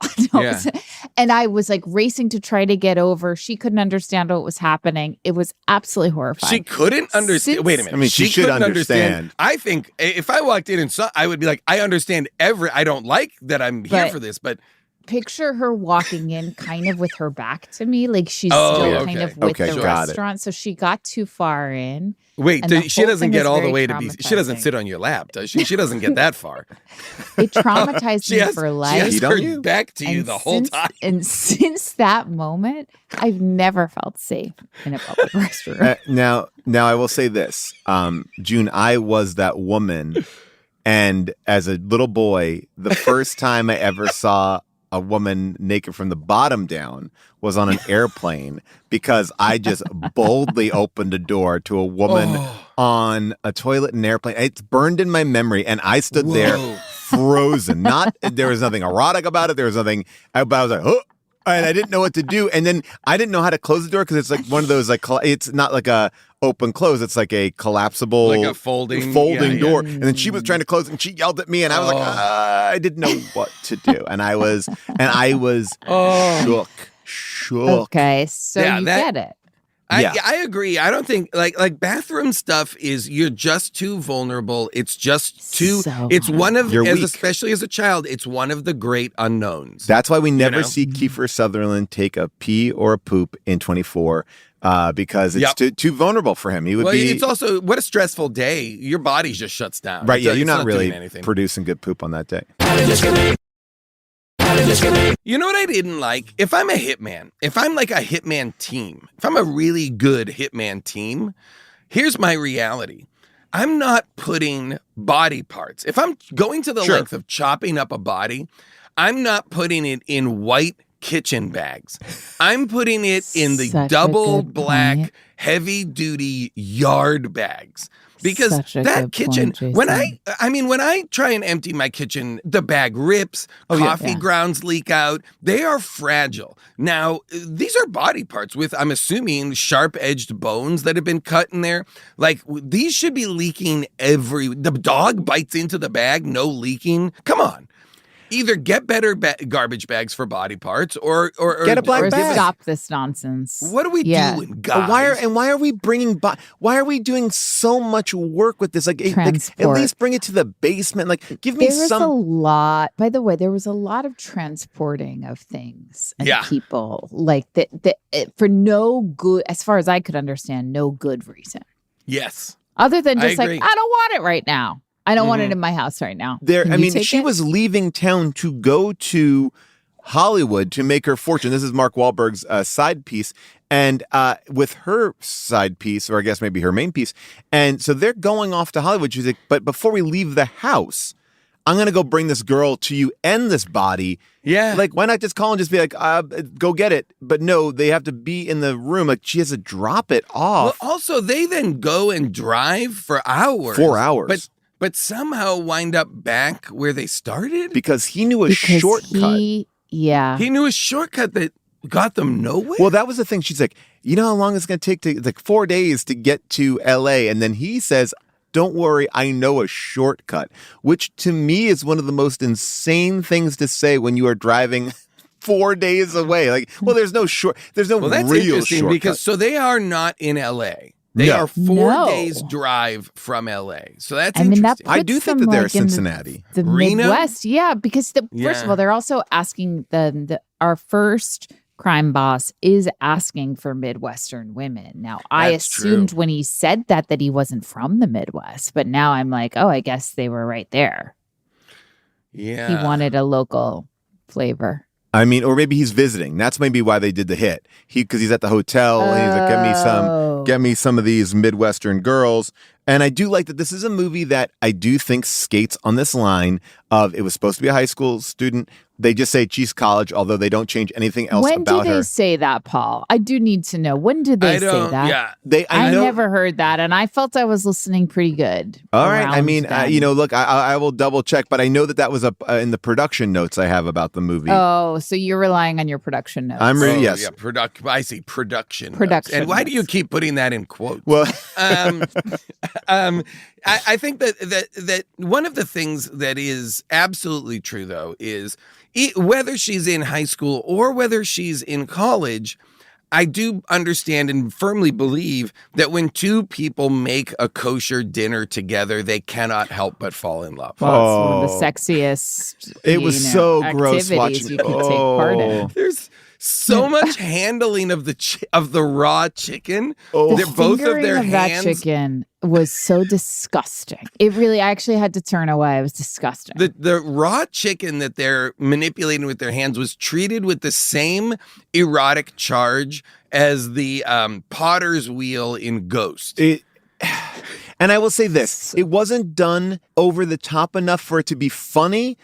And I was like racing to try to get over. She couldn't understand what was happening. It was absolutely horrifying. She couldn't understand. Wait a minute. I mean, she should couldn't understand. I think if I walked in and saw, I would be like, I understand I don't like that I'm here for this, but. Picture her walking in kind of with her back to me, like she's still kind of with the restaurant. So she got too far in. Wait, she doesn't get all the way to be. She doesn't sit on your lap, does she? She doesn't get that far. It traumatized me for life. She has her back to you the whole time. And since that moment, I've never felt safe in a public restaurant. Now I will say this, June, I was that woman, and as a little boy, the first time I ever saw a woman naked from the bottom down was on an airplane because I just boldly opened a door to a woman on a toilet in an airplane. It's burned in my memory, and I stood there frozen. There was nothing erotic about it. There was nothing. I was like, oh, and I didn't know what to do. And then I didn't know how to close the door because it's like one of those it's not like a open close. It's like a collapsible, like a folding door. And then she was trying to close it, and she yelled at me, and I was like, I didn't know what to do, and I was shook. Okay, so you get it. I agree. I don't think like bathroom stuff is you're just too vulnerable. It's just too. It's one of especially as a child. It's one of the great unknowns. That's why we never see Kiefer Sutherland take a pee or a poop in 24. Because it's too vulnerable for him. He would be. It's also what a stressful day. Your body just shuts down. Right? Yeah, you're not really producing good poop on that day. You know what I didn't like? If I'm a hitman, if I'm like a hitman team, if I'm a really good hitman team, here's my reality. I'm not putting body parts. If I'm going to the length of chopping up a body, I'm not putting it in white kitchen bags. I'm putting it in the double black heavy duty yard bags. Because that kitchen, when I try and empty my kitchen, the bag rips, coffee grounds leak out. They are fragile. Now, these are body parts with, I'm assuming, sharp-edged bones that have been cut in there. Like, these should be leaking the dog bites into the bag, no leaking. Come on. Either get better garbage bags for body parts or get a black bag. Stop this nonsense. What are we doing, guys? Why are we bringing why are we doing so much work with this? Like at least bring it to the basement. Like give me some. There was a lot. By the way, there was a lot of transporting of things and people like that for no good, as far as I could understand, no good reason. Yes. Other than just like, I don't want it right now. I don't want it in my house right now. She was leaving town to go to Hollywood to make her fortune. This is Mark Wahlberg's side piece. And with her side piece, or I guess maybe her main piece. And so they're going off to Hollywood. She's like, but before we leave the house, I'm going to go bring this girl to you and this body. Yeah. Like, why not just call and just be like, go get it? But no, they have to be in the room. Like, she has to drop it off. Well, also, they then go and drive for hours. 4 hours. But somehow wind up back where they started? Because he knew a shortcut. He knew a shortcut that got them nowhere? Well, that was the thing. She's like, you know how long it's going to take? It's like 4 days to get to L.A. And then he says, don't worry, I know a shortcut. Which to me is one of the most insane things to say when you are driving 4 days away. Like, well, there's no that's real interesting shortcut. Because so they are not in L.A. They are 4 days drive from L.A. So that's interesting. I do think that they're in Cincinnati. The Midwest, because first of all, they're also asking our first crime boss is asking for Midwestern women. Now, I assumed when he said that he wasn't from the Midwest, but now I'm like, oh, I guess they were right there. Yeah. He wanted a local flavor. I mean, or maybe he's visiting. That's maybe why they did the hit. Because he's at the hotel and he's like, get me some of these Midwestern girls. And I do like that this is a movie that I do think skates on this line of it was supposed to be a high school student They just say she's college, although they don't change anything else When about do they her. say that, Paul? I do need to know. When did they say that? Yeah. I know- never heard that, and I felt I was listening pretty good. All right. I around mean, then. look, I will double check, but I know that was in the production notes I have about the movie. Oh, so you're relying on your production notes. I'm ready. Oh, Yes. yeah, I see production. notes. Production And why do you notes. keep putting that in quotes? Well, I think that one of the things that is absolutely true, though, is whether she's in high school or whether she's in college, I do understand and firmly believe that when two people make a kosher dinner together, they cannot help but fall in love. Well, it's one of the sexiest. It was so gross activities watching- you could take part in. There's so much handling of the raw chicken. Oh. The They're both of fingering their of hands. that chicken was so disgusting. It really, I actually had to turn away. It was disgusting. The raw chicken that they're manipulating with their hands was treated with the same erotic charge as the potter's wheel in Ghost. And I will say this, it wasn't done over the top enough for it to be funny,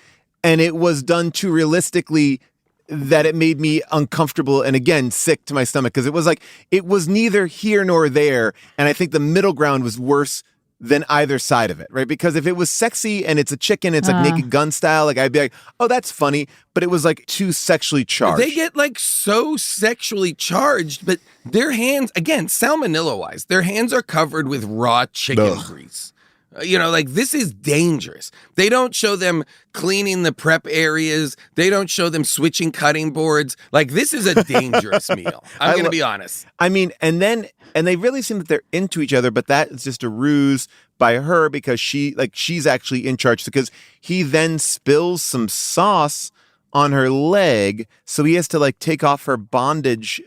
and it was done too realistically that it made me uncomfortable and, again, sick to my stomach, because it was neither here nor there, and I think the middle ground was worse than either side of it, right? Because if it was sexy and it's a chicken, it's like Naked Gun style, like I'd be like, oh, that's funny, but it was like too sexually charged. They get like so sexually charged, but their hands, again, salmonella-wise, their hands are covered with raw chicken grease. This is dangerous. They don't show them cleaning the prep areas. They don't show them switching cutting boards. Like, this is a dangerous meal. I'm going to be honest. I mean, and they really seem that they're into each other, but that is just a ruse by her because she's actually in charge, because he then spills some sauce on her leg, so he has to take off her bondage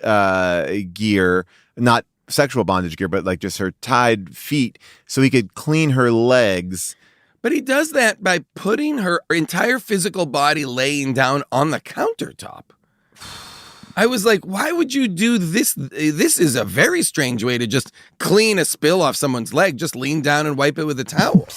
gear, not sexual bondage gear, but just her tied feet, so he could clean her legs. But he does that by putting her entire physical body laying down on the countertop. I was like, why would you do this? This is a very strange way to just clean a spill off someone's leg. Just lean down and wipe it with a towel.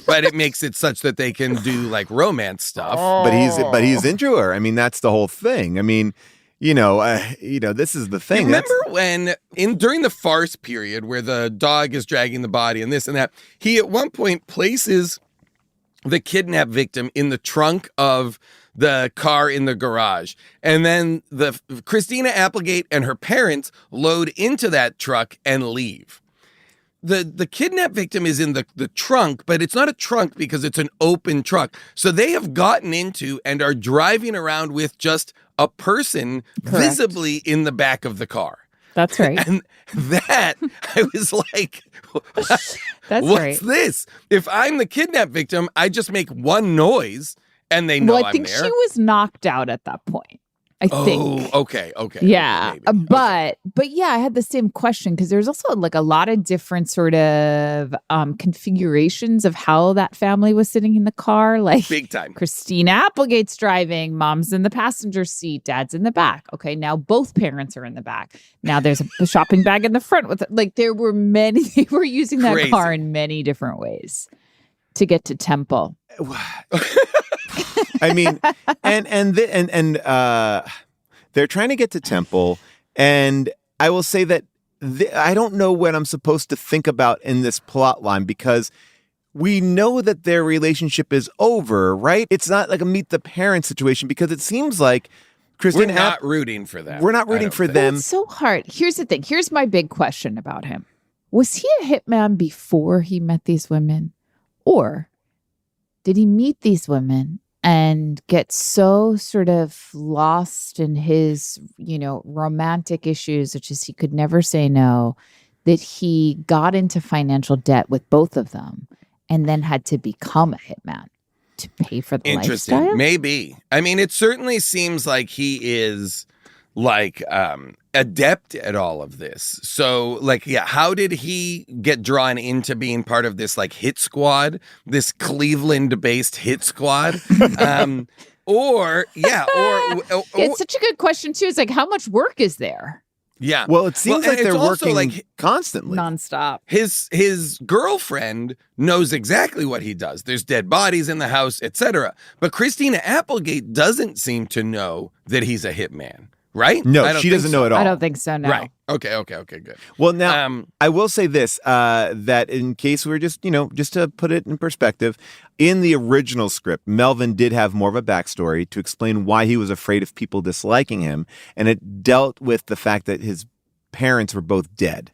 But it makes it such that they can do romance stuff. But he's into her. I mean, that's the whole thing. I mean, this is the thing. Remember when during the farce period where the dog is dragging the body and this and that, he at one point places the kidnapped victim in the trunk of the car in the garage. And then Christina Applegate and her parents load into that truck and leave. The kidnapped victim is in the trunk, but it's not a trunk because it's an open truck. So they have gotten into and are driving around with just a person visibly in the back of the car. That's right. And that, I was like, That's what's right. this? If I'm the kidnapped victim, I just make one noise and they know Well, I I'm think there. she was knocked out at that point. I think. Okay. Yeah, maybe. but yeah, I had the same question because there's also a lot of different sort of configurations of how that family was sitting in the car. Big time. Christina Applegate's driving, mom's in the passenger seat, dad's in the back. Okay, now both parents are in the back. Now there's a shopping bag in the front with there were many. They were using that Crazy. car in many different ways to get to Temple. I mean, and they're trying to get to Temple, and I will say that I don't know what I'm supposed to think about in this plot line, because we know that their relationship is over, right? It's not like a meet the parents situation, because it seems like Christina. We're not rooting for them. We're not rooting for them. It's so hard. Here's the thing. Here's my big question about him. Was he a hitman before he met these women? Or did he meet these women and get so sort of lost in his, romantic issues, which is he could never say no, that he got into financial debt with both of them and then had to become a hitman to pay for the Interesting. lifestyle? Maybe. I mean, it certainly seems like he is adept at all of this. So how did he get drawn into being part of this hit squad, this Cleveland based hit squad? It's such a good question too. It's how much work is there? Yeah. Well, it seems and like they're it's also working constantly. Nonstop. His girlfriend knows exactly what he does. There's dead bodies in the house, etc. But Christina Applegate doesn't seem to know that he's a hitman, right? No, she doesn't know at all. I don't think so, no. Right. Okay, good. Well, now I will say this: that in case we were just to put it in perspective, in the original script, Melvin did have more of a backstory to explain why he was afraid of people disliking him, and it dealt with the fact that his parents were both dead.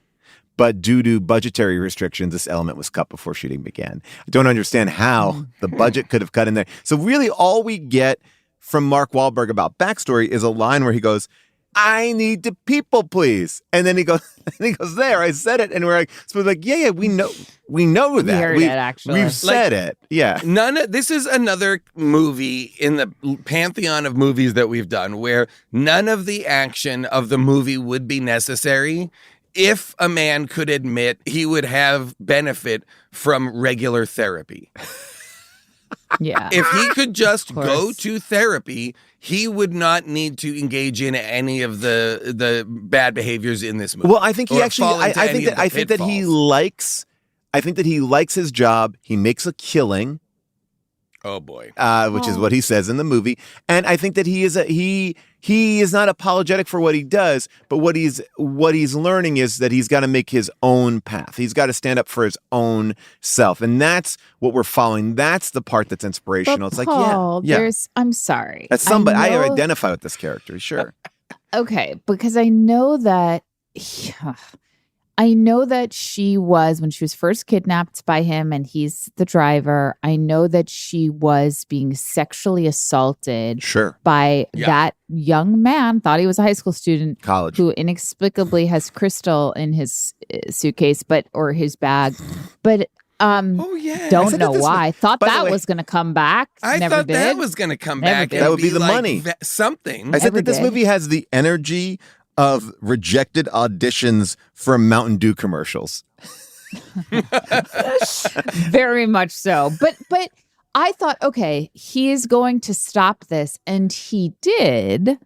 But due to budgetary restrictions, this element was cut before shooting began. I don't understand how the budget could have cut in there. So really, all we get from Mark Wahlberg about backstory is a line where he goes, "I need to people please," and then he goes, "There, I said it," and we're like, yeah, we know that. heard it, actually. We've said it, yeah. This is another movie in the pantheon of movies that we've done where none of the action of the movie would be necessary if a man could admit he would have benefit from regular therapy. Yeah. If he could just go to therapy, he would not need to engage in any of the bad behaviors in this movie. Well, I think he or actually, fall into I any think of that the he pitfalls. likes his job. He makes a killing. Oh boy. Which is what he says in the movie. And I think that he is not apologetic for what he does, but what he's learning is that he's got to make his own path. He's got to stand up for his own self. And that's what we're following. That's the part that's inspirational. But it's Paul, like, yeah. I'm sorry. That's somebody I know- identify with this character, sure. Okay, because I know that she was, when she was first kidnapped by him and he's the driver, I know that she was being sexually assaulted Sure. by that young man, thought he was a high school student, College. who inexplicably has crystal in his suitcase, or his bag. But Oh yeah. don't know why. Thought by the that way, was going to come back. I Never thought did. that was going to come Never back. did. And That would be the like money. Something. I said Never that this did. movie has the energy of rejected auditions from Mountain Dew commercials. Very much so. But I thought, okay, he is going to stop this, and he did,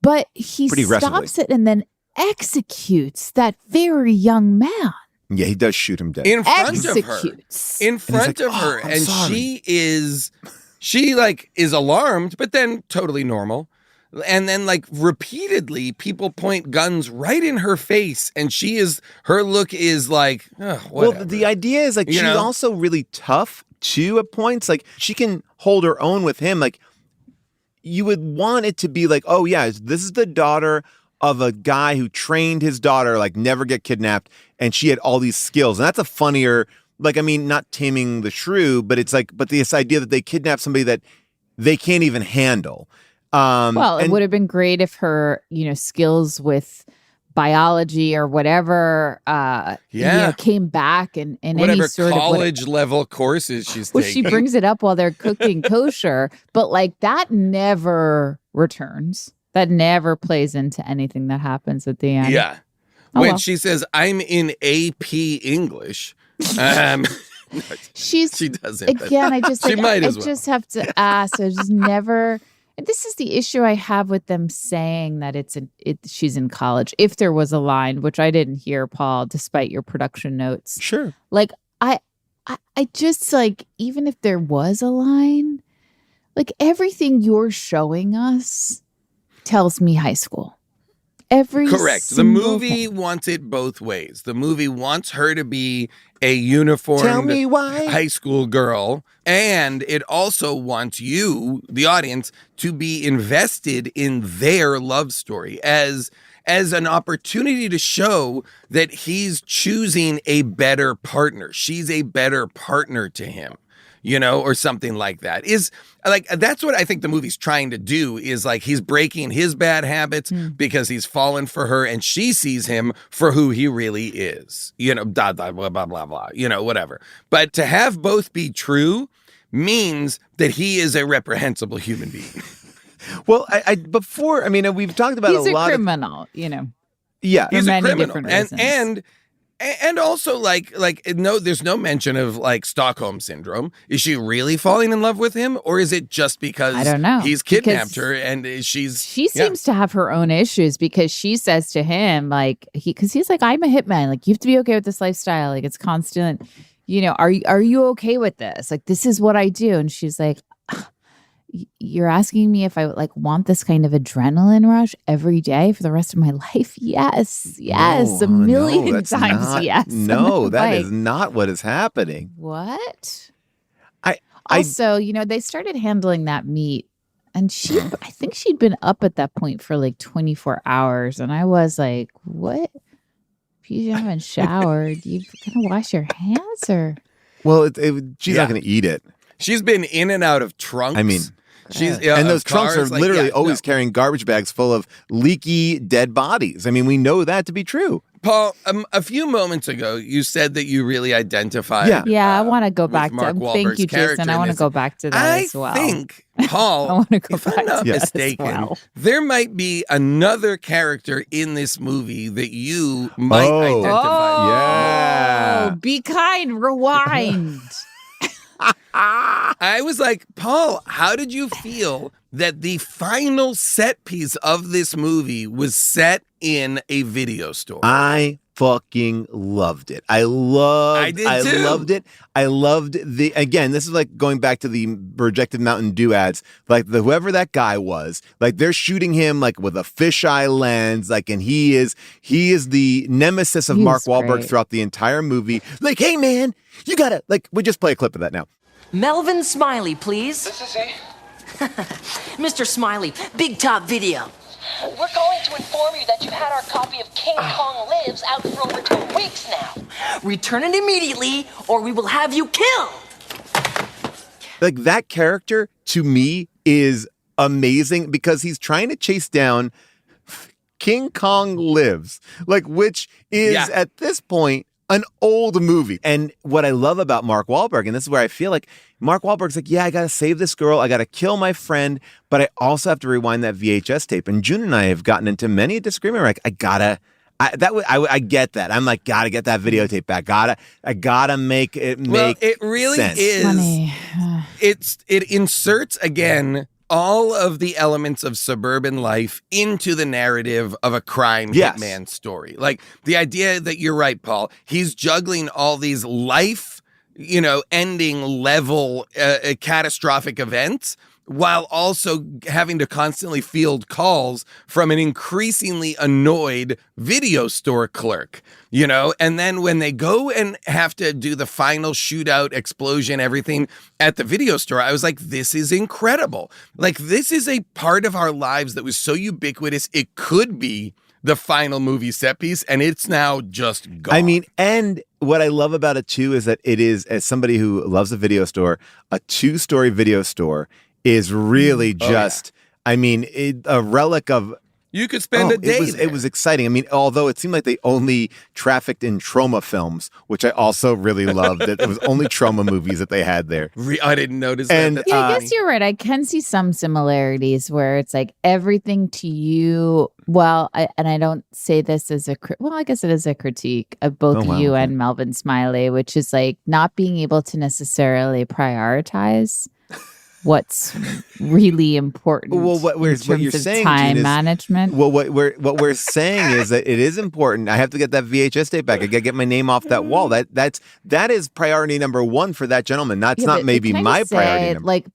but he Pretty stops it and then executes that very young man. Yeah, he does shoot him dead. in front of her. Executes. In front like, of her. "Oh, I'm And sorry." she is alarmed, but then totally normal. And then repeatedly people point guns right in her face, and her look is like, whatever. Well, the idea is You she's know? also really tough too at points. Like she can hold her own with him. Like you would want it to be like, oh yeah, this is the daughter of a guy who trained his daughter never get kidnapped, and she had all these skills. And that's a funnier, not taming the shrew, but it's but this idea that they kidnap somebody that they can't even handle. Well, it would have been great if her, skills with biology or whatever, came back and whatever any sort college level courses she's well, she taking. brings it up while they're cooking kosher, but that never returns. That never plays into anything that happens at the end. Yeah. Oh, When well. she says, "I'm in AP English," She doesn't. but again. I just she might as well. just have to ask. I just never. And this is the issue I have with them saying that she's in college. If there was a line, which I didn't hear, Paul, despite your production notes. Sure. I just even if there was a line, everything you're showing us tells me high school. Correct. The single movie thing. wants it both ways. The movie wants her to be a uniformed Tell me why. high school girl, and it also wants you, the audience, to be invested in their love story as an opportunity to show that he's choosing a better partner. She's a better partner to him. Or something like that. That's what I think the movie's trying to do is he's breaking his bad habits because he's fallen for her, and she sees him for who he really is. Blah, blah, blah, blah, blah, blah, whatever. But to have both be true means that he is a reprehensible human being. Well, we've talked about He's a lot criminal, Yeah. He's a many criminal. different And, reasons. and And also, no, there's no mention of like Stockholm syndrome. Is she really falling in love with him, or is it just because I don't know, he's kidnapped because her and she seems to have her own issues, because she says to him, like, he's like, I'm a hitman. Like, you have to be okay with this lifestyle. Like, it's constant. Are you okay with this? Like, this is what I do. And she's like, you're asking me if I like want this kind of adrenaline rush every day for the rest of my life? Yes, a million that's times not- yes. No, that Like, is not what is happening. what? I Also, they started handling that meat, and I think she'd been up at that point for like 24 hours, and I was like, what? If you haven't showered, you gonna wash your hands or? well, she's not going to eat it. she's been in and out of trunks. I mean, she's and those of trunks are cars, like, literally yeah, always no. carrying garbage bags full of leaky dead bodies. I mean, we know that to be true. Paul, a few moments ago, you said that you really identified. Yeah, I want to go with back to. Mark Thank Wahlberg's you, character Jason. I in want to this. go back to that I as well. think, Paul, I wanna go if I'm back not to that as mistaken, well. there might be another character in this movie that you might identify. Oh, Yeah. be kind. Rewind. I was like, Paul, how did you feel that the final set piece of this movie was set in a video store? I fucking loved it. I did too. loved it. I loved again, this is like going back to the Rejected Mountain Dew ads. Like whoever that guy was, like they're shooting him like with a fisheye lens, like, and he is the nemesis of He Mark was Wahlberg great. throughout the entire movie. Like, hey man, you gotta, like, we just play a clip of that now. Melvin Smiley, please. This is he. Mr. Smiley, Big Top Video. We're calling to inform you that you've had our copy of King Kong Lives out for over 2 weeks now. Return it immediately, or we will have you killed. Like, that character to me is amazing because he's trying to chase down King Kong Lives, like, which is at this point an old movie. And what I love about Mark Wahlberg, and this is where I feel like Mark Wahlberg's like, yeah, I got to save this girl. I got to kill my friend, but I also have to rewind that VHS tape. And June and I have gotten into many a disagreement. Like, I get that. I'm like, gotta get that videotape back. I gotta make it make Well, it really sense. is. Funny. It inserts again all of the elements of suburban life into the narrative of a crime Yes. hitman story. Like the idea that you're right, Paul, he's juggling all these life, ending level catastrophic events while also having to constantly field calls from an increasingly annoyed video store clerk, and then when they go and have to do the final shootout, explosion, everything at the video store, I was like, this is incredible. Like, this is a part of our lives that was so ubiquitous, it could be the final movie set piece, and it's now just gone. I mean, and what I love about it too is that it is, as somebody who loves a video store, a 2-story video store is really just, I mean, a relic of. You could spend a day It was exciting. I mean, although it seemed like they only trafficked in trauma films, which I also really loved. That it was only trauma movies that they had there. I didn't notice And, that. Yeah, I guess you're right. I can see some similarities where it's like everything to you. Well, I don't say this as I guess it is a critique of both you and Melvin Smiley, which is like not being able to necessarily prioritize what's really important. Well, what you're saying, time Gene, is, management. Well, what we're saying is that it is important. I have to get that VHS tape back. I got to get my name off that wall. That is priority number one for that gentleman. That's Yeah, not but maybe can I my just say, priority number. Like,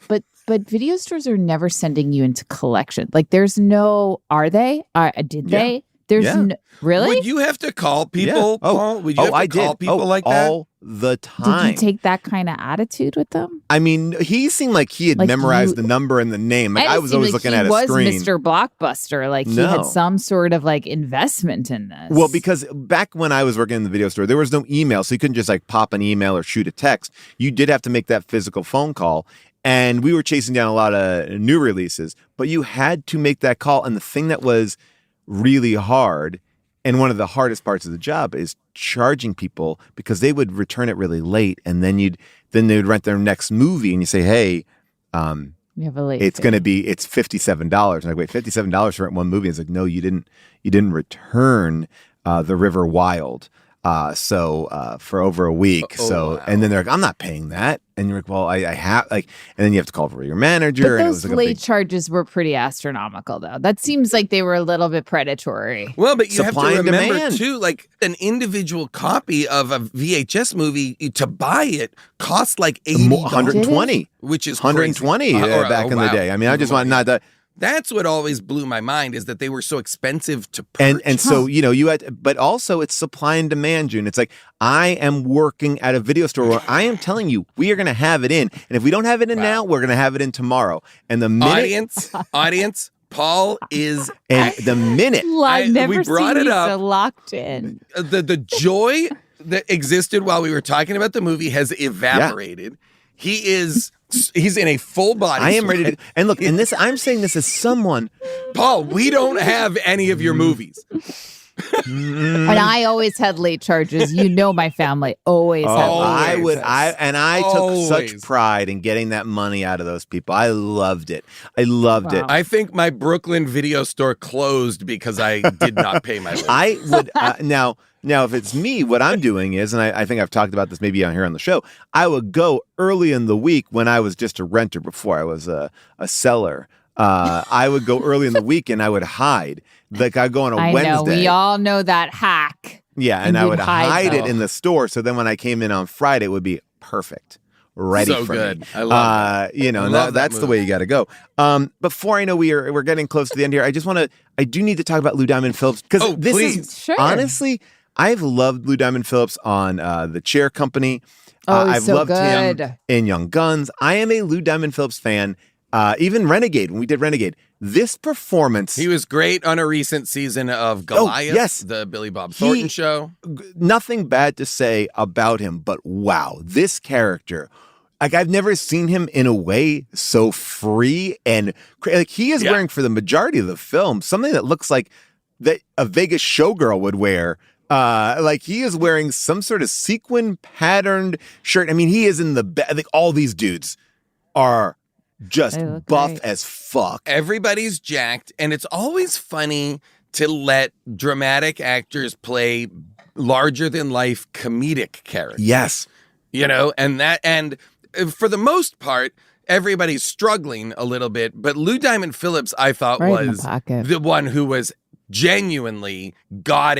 but video stores are never sending you into collection. Like, there's no. Are they? Did they? There's no, really. Would you have to call people, Yeah. Paul? Would you have to call people like that? all the time. Did you take that kind of attitude with them? I mean, he seemed like he had Like memorized the number and the name. Like, And I it was seemed always like looking at a he screen. was Mr. Blockbuster. Like, he No. had some sort of like investment in this. Well, because back when I was working in the video store, there was no email, so you couldn't just like pop an email or shoot a text. You did have to make that physical phone call. And we were chasing down a lot of new releases, but you had to make that call. And the thing that was really hard, and one of the hardest parts of the job, is charging people because they would return it really late, and then they would rent their next movie, and you say, "Hey, you have a late it's fee. going to be $57." And I go, wait, $57 to rent one movie? It's like, no, you didn't return The River Wild. For over a week. Wow. And then they're like, I'm not paying that. And you're like, well, I have and then you have to call for your manager. But and it those was like late charges were pretty astronomical, though. That seems like they were a little bit predatory. Well, but you Supply have and to remember, demand. too, like an individual copy of a VHS movie, to buy it costs like $80. 120. Which is 120 crazy. back in the day. I mean, I just want not that. That's what always blew my mind, is that they were so expensive to purchase. And so, you had, but also it's supply and demand, June. It's like, I am working at a video store where I am telling you, we are going to have it in. And if we don't have it in now, we're going to have it in tomorrow. And the minute. Audience, Paul is. And the minute. I've never we brought seen it you up. so locked in. The joy that existed while we were talking about the movie has evaporated. He's in a full body. I am ready sweat. to. And look, I'm saying this as someone. Paul, we don't have any of your movies. And I always had late charges. You know, my family always had late I took such pride in getting that money out of those people. I loved it. it. I think my Brooklyn video store closed because I did not pay my rent. I would now if it's me, what I'm doing is, and I think I've talked about this maybe on here on the show, I would go early in the week when I was just a renter before I was a seller. I would go early in the week and I would hide. Like I'd go on a Wednesday. I know, we all know that hack. Yeah, and I would hide it in the store. So then when I came in on Friday, it would be perfect. Ready so for good. me. I love that. And that's the way you got to go. Before I know we're getting close to the end here, I do need to talk about Lou Diamond Phillips because Sure. Honestly, I've loved Lou Diamond Phillips on The Chair Company. I've so loved good. him in Young Guns. I am a Lou Diamond Phillips fan. Even Renegade, when we did Renegade, this performance. He was great on a recent season of Goliath, yes. the Billy Bob Thornton show. Nothing bad to say about him, but wow, this character. Like, I've never seen him in a way so free and like he is wearing for the majority of the film something that looks like that a Vegas showgirl would wear. Like he is wearing some sort of sequin patterned shirt. I mean, he is in I think all these dudes are just buff as fuck. Everybody's jacked, and it's always funny to let dramatic actors play larger than life comedic characters. Yes. And for the most part, everybody's struggling a little bit, but Lou Diamond Phillips, I thought, was the one who was genuinely got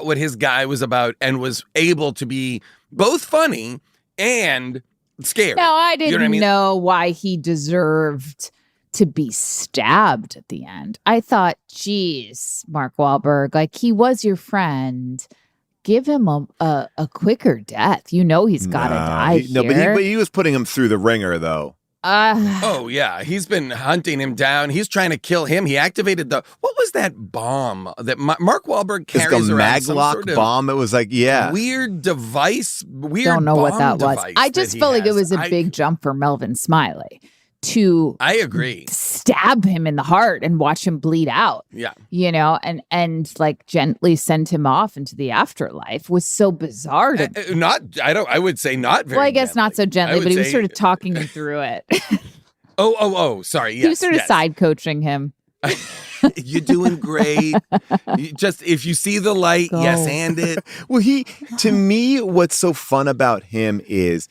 what his guy was about, and was able to be both funny and scared. No, I didn't know, know why he deserved to be stabbed at the end. I thought, geez, Mark Wahlberg, like he was your friend. Give him a quicker death. You know he's got to die here. But he was putting him through the ringer, though. Oh, yeah. He's been hunting him down. He's trying to kill him. He activated what was that bomb that Mark Wahlberg carries around? It's a Maglock sort of bomb. It was like, weird device. Don't know what that was. I just felt like it was a big jump for Melvin Smiley to I agree. Stab him in the heart and watch him bleed out. Yeah. And like gently send him off into the afterlife was so bizarre. I would say not very well, I guess gently. not so gently, but he was sort of talking him through it. Sorry. Yes, he was sort of side coaching him. You're doing great. If you see the light, yes, and it. Well, to me, what's so fun about him is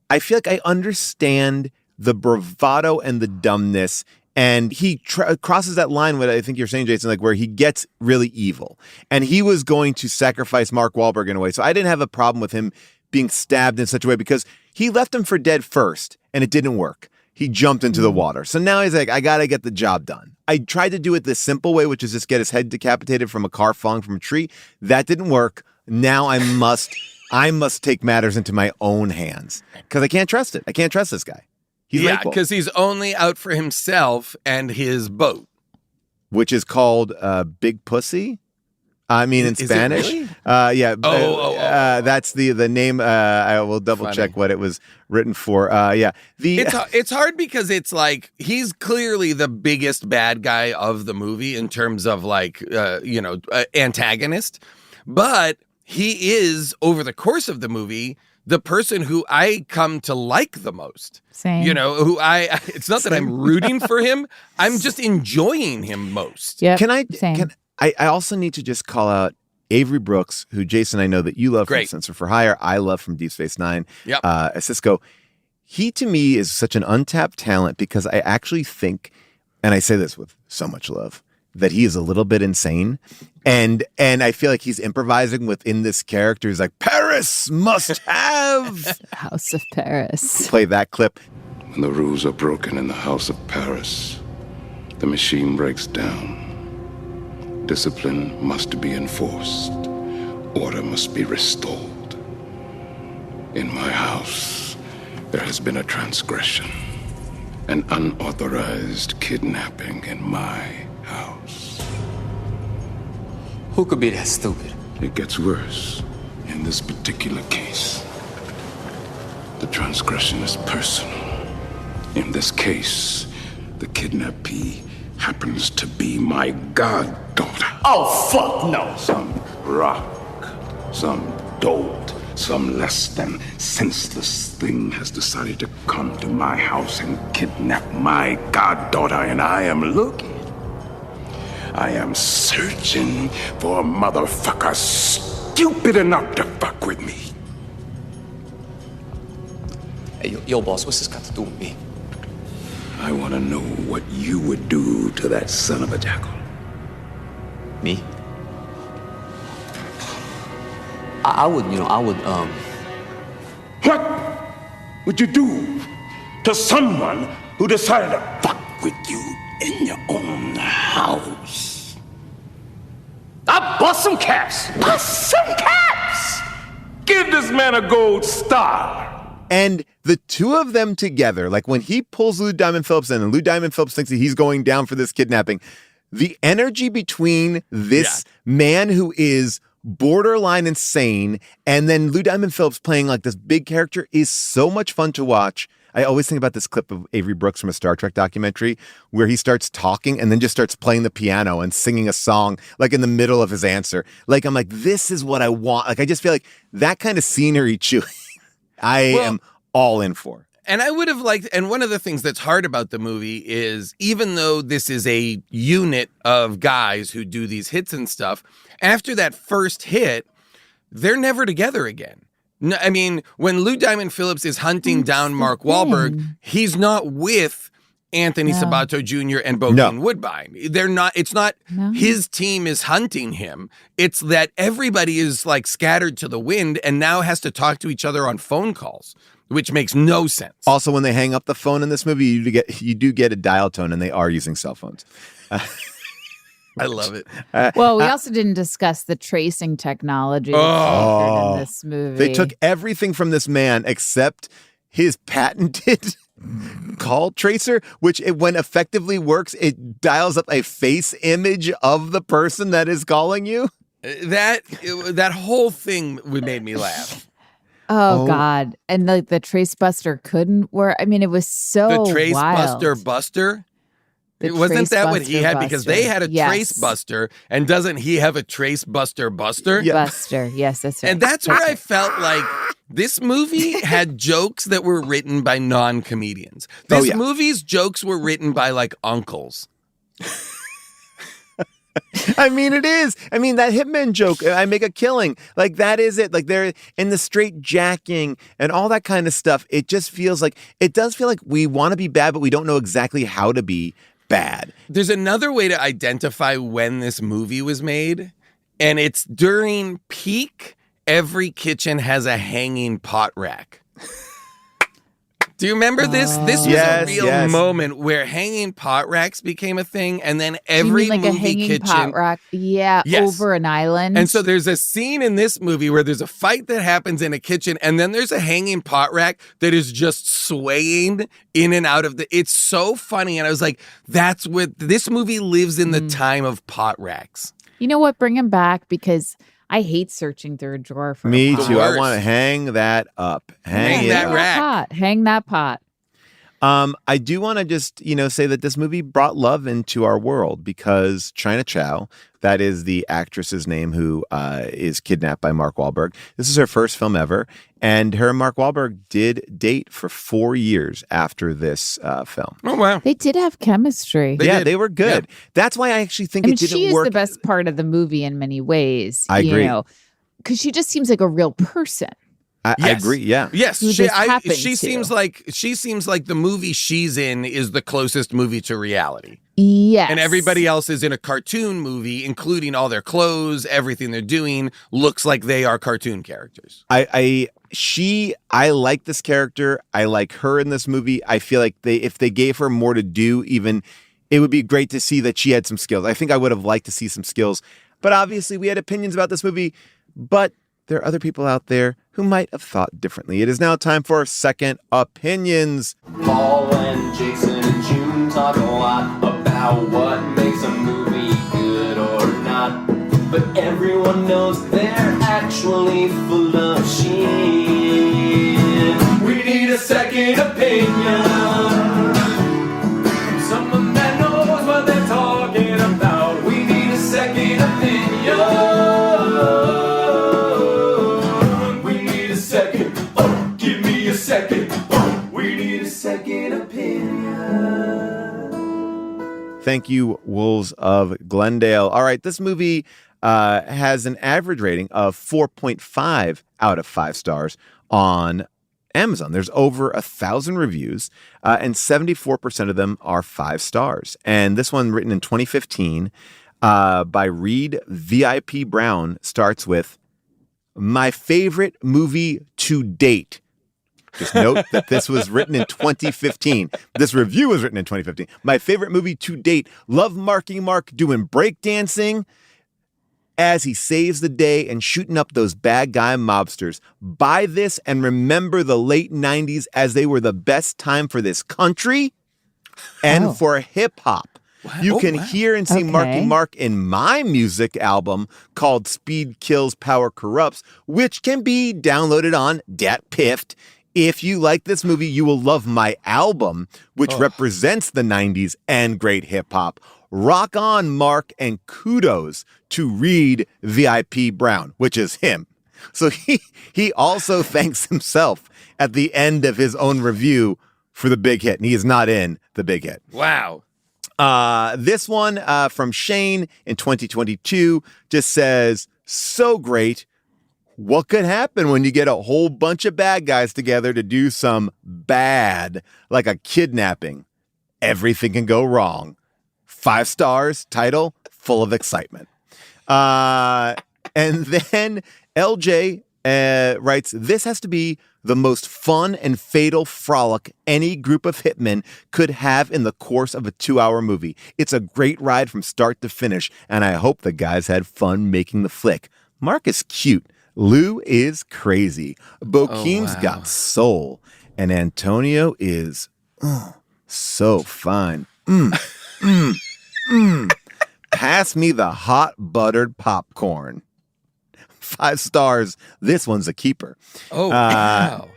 I feel like I understand the bravado and the dumbness, and he crosses that line, what I think you're saying, Jason, like where he gets really evil, and he was going to sacrifice Mark Wahlberg in a way. So I didn't have a problem with him being stabbed in such a way because he left him for dead first, and it didn't work. He jumped into the water. So now he's like, I got to get the job done. I tried to do it the simple way, which is just get his head decapitated from a car falling from a tree. That didn't work. Now I must take matters into my own hands because I can't trust it. I can't trust this guy. He's because he's only out for himself and his boat. Which is called Big Pussy. I mean, in Spanish. It really? That's the name. I will double check what it was written for. It's hard because it's like he's clearly the biggest bad guy of the movie in terms of antagonist, but he is over the course of the movie the person who I come to like the most. Same. It's not that I'm rooting for him. I'm just enjoying him most. Yeah. I also need to just call out, Avery Brooks, who Jason, I know that you love Great. from Censor for Hire. I love from Deep Space Nine. Yep. As Cisco. He, to me, is such an untapped talent because I actually think, and I say this with so much love, that he is a little bit insane. And I feel like he's improvising within this character. He's like, Paris must have. House of Paris. Play that clip. When the rules are broken in the House of Paris, the machine breaks down. Discipline must be enforced. Order must be restored. In my house, there has been a transgression, an unauthorized kidnapping in my house. Who could be that stupid? It gets worse. In this particular case, the transgression is personal. In this case, the kidnappee happens to be my goddaughter. Oh, fuck no. Some rock, some dolt, some less than senseless thing has decided to come to my house and kidnap my goddaughter, and I am looking. I am searching for a motherfucker stupid enough to fuck with me. Hey, yo, boss, what's this got to do with me? I want to know what you would do to that son of a jackal. Me? I would. What would you do to someone who decided to fuck with you in your own house? I bust some caps. Bust some caps! Give this man a gold star. And the two of them together, like when he pulls Lou Diamond Phillips in and Lou Diamond Phillips thinks that he's going down for this kidnapping, the energy between this man who is borderline insane and then Lou Diamond Phillips playing like this big character is so much fun to watch. I always think about this clip of Avery Brooks from a Star Trek documentary where he starts talking and then just starts playing the piano and singing a song like in the middle of his answer. Like, I'm like, this is what I want. Like, I just feel like that kind of scenery chewing, I am all in for. And I would have liked, and one of the things that's hard about the movie is even though this is a unit of guys who do these hits and stuff, after that first hit, they're never together again. No, I mean, when Lou Diamond Phillips is hunting down Mark Wahlberg, he's not with Anthony Sabato Jr. and Bokeem Woodbine. They're not, it's not his team is hunting him. It's that everybody is like scattered to the wind and now has to talk to each other on phone calls, which makes no sense. Also, when they hang up the phone in this movie, you do get a dial tone and they are using cell phones. I love it. Well, we also didn't discuss the tracing technology that's in this movie. They took everything from this man except his patented call tracer, which when effectively works, it dials up a face image of the person that is calling you. That whole thing made me laugh. Oh, God. And like the Trace Buster couldn't work. I mean, it was so The Trace wild. Buster? The Wasn't Trace that what he Buster had? Because they had a Yes. Trace Buster, and doesn't he have a Trace Buster? Buster. Yes, that's right. And that's where I felt like this movie had jokes that were written by non-comedians. This movie's jokes were written by like uncles. I mean, it is. I mean, that hitman joke, I make a killing. Like, that is it. Like, they're in the straight jacking and all that kind of stuff. It just feels like, it does feel like we want to be bad, but we don't know exactly how to be bad. There's another way to identify when this movie was made, and it's during peak, every kitchen has a hanging pot rack. Do you remember this? This was a real moment where hanging pot racks became a thing, and then every you mean like movie a hanging kitchen pot rack, over an island. And so there's a scene in this movie where there's a fight that happens in a kitchen, and then there's a hanging pot rack that is just swaying in and out of the. It's so funny, and I was like, "That's what this movie lives in the time of pot racks." You know what? Bring him back because I hate searching through a drawer for Me a pot. too. I want to hang that up. Hang that it rack. Pot. Hang that pot. I do want to just, say that this movie brought love into our world because China Chow, that is the actress's name who is kidnapped by Mark Wahlberg. This is her first film ever. And her and Mark Wahlberg did date for 4 years after this film. Oh, wow. They did have chemistry. They were good. Yeah. That's why I actually think it didn't she work. She is the best part of the movie in many ways. I agree. Because she just seems like a real person. I agree. Yeah. Yes. Who She seems like the movie she's in is the closest movie to reality. Yes. And everybody else is in a cartoon movie, including all their clothes, everything they're doing looks like they are cartoon characters. I like this character. I like her in this movie. I feel like if they gave her more to do, even it would be great to see that she had some skills. I think I would have liked to see some skills, but obviously we had opinions about this movie, but there are other people out there who might have thought differently. It is now time for second opinions. Paul and Jason and June talk a lot about what makes a movie good or not. But everyone knows they're actually full of shit. We need a second opinion. Someone that knows what they're talking about. We need a second opinion. Thank you, Wolves of Glendale. All right, this movie has an average rating of 4.5 out of 5 stars on Amazon. There's over 1,000 reviews, and 74% of them are 5 stars. And this one, written in 2015 by Reed VIP Brown, starts with, "My favorite movie to date." Just note that this was written in 2015. This review was written in 2015. "My favorite movie to date. Love Marky Mark doing breakdancing as he saves the day and shooting up those bad guy mobsters. Buy this and remember the late 90s as they were the best time for this country and for hip hop. You can hear and see Marky Mark in my music album called Speed Kills, Power Corrupts, which can be downloaded on Dat Piffed. If you like this movie, you will love my album, which represents the 90s and great hip hop. Rock on, Mark, and kudos to Reed VIP Brown," which is him. So he also thanks himself at the end of his own review for the big hit, and he is not in the big hit. Wow. This one from Shane in 2022 just says, "So great. What could happen when you get a whole bunch of bad guys together to do some bad, like a kidnapping? Everything can go wrong. 5 stars, title, full of excitement." And then LJ writes, "This has to be the most fun and fatal frolic any group of hitmen could have in the course of a 2-hour movie. It's a great ride from start to finish, and I hope the guys had fun making the flick. Mark is cute. Lou is crazy. Bokeem's got soul. And Antonio is so fine. Pass me the hot buttered popcorn." 5 stars. This one's a keeper. Oh, wow.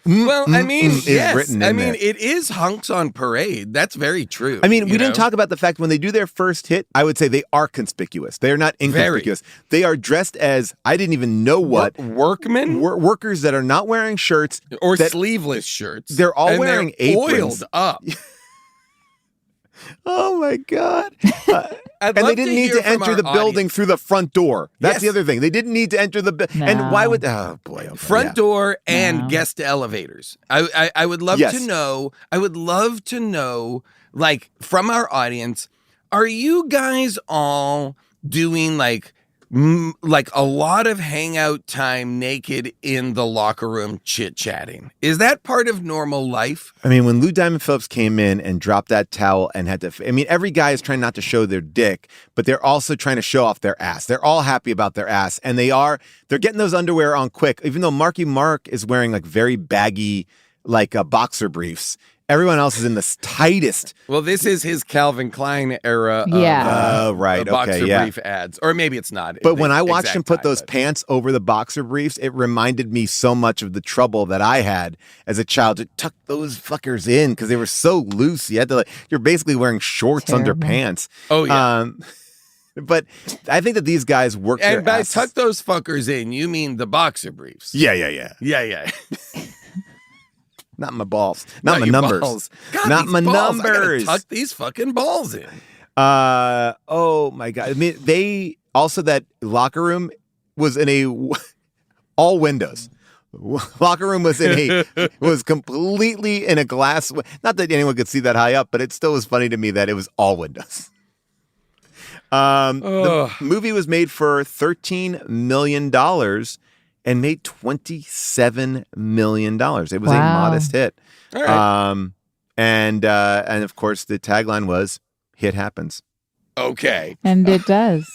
Well, I mean, yes. Written I in mean, there. it is hunks on parade. That's very true. I mean, we didn't talk about the fact when they do their first hit, I would say they are conspicuous. They are not inconspicuous. They are dressed as, I didn't even know what. Workmen? Workers that are not wearing shirts. Or sleeveless shirts. They're all and wearing they're aprons. oiled up. Oh, my God. And they didn't need to enter the building through the front door. That's the other thing. They didn't need to enter the And why would oh boy, okay, front door and guest elevators. I would love to know. I would love to know, like, from our audience, are you guys all doing like a lot of hangout time naked in the locker room chit-chatting? Is that part of normal life? I mean, when Lou Diamond Phillips came in and dropped that towel and had to, I mean, every guy is trying not to show their dick, but they're also trying to show off their ass. They're all happy about their ass, and they're getting those underwear on quick, even though Marky Mark is wearing like very baggy, like boxer briefs. Everyone else is in the tightest. Well, this is his Calvin Klein era Yeah. of Right. boxer Okay. Yeah. brief ads. Or maybe it's not. But the when I watched exact him put time, those but- pants over the boxer briefs, it reminded me so much of the trouble that I had as a child to tuck those fuckers in because they were so loose. You had to you're basically wearing shorts under Terrible. pants. Oh, yeah. But I think that these guys work their And by asses. tuck those fuckers in, you mean the boxer briefs. Yeah. Yeah. Not my balls. Not my your numbers. balls. God, Not these my balls. I gotta numbers. tuck these fucking balls in. Oh my God. I mean, they also, that locker room was in all windows. Locker room was was completely in a glass. Not that anyone could see that high up, but it still was funny to me that it was all windows. The movie was made for $13 million and made $27 million. It was a modest hit. All right. And of course the tagline was "Hit happens." Okay. And it does.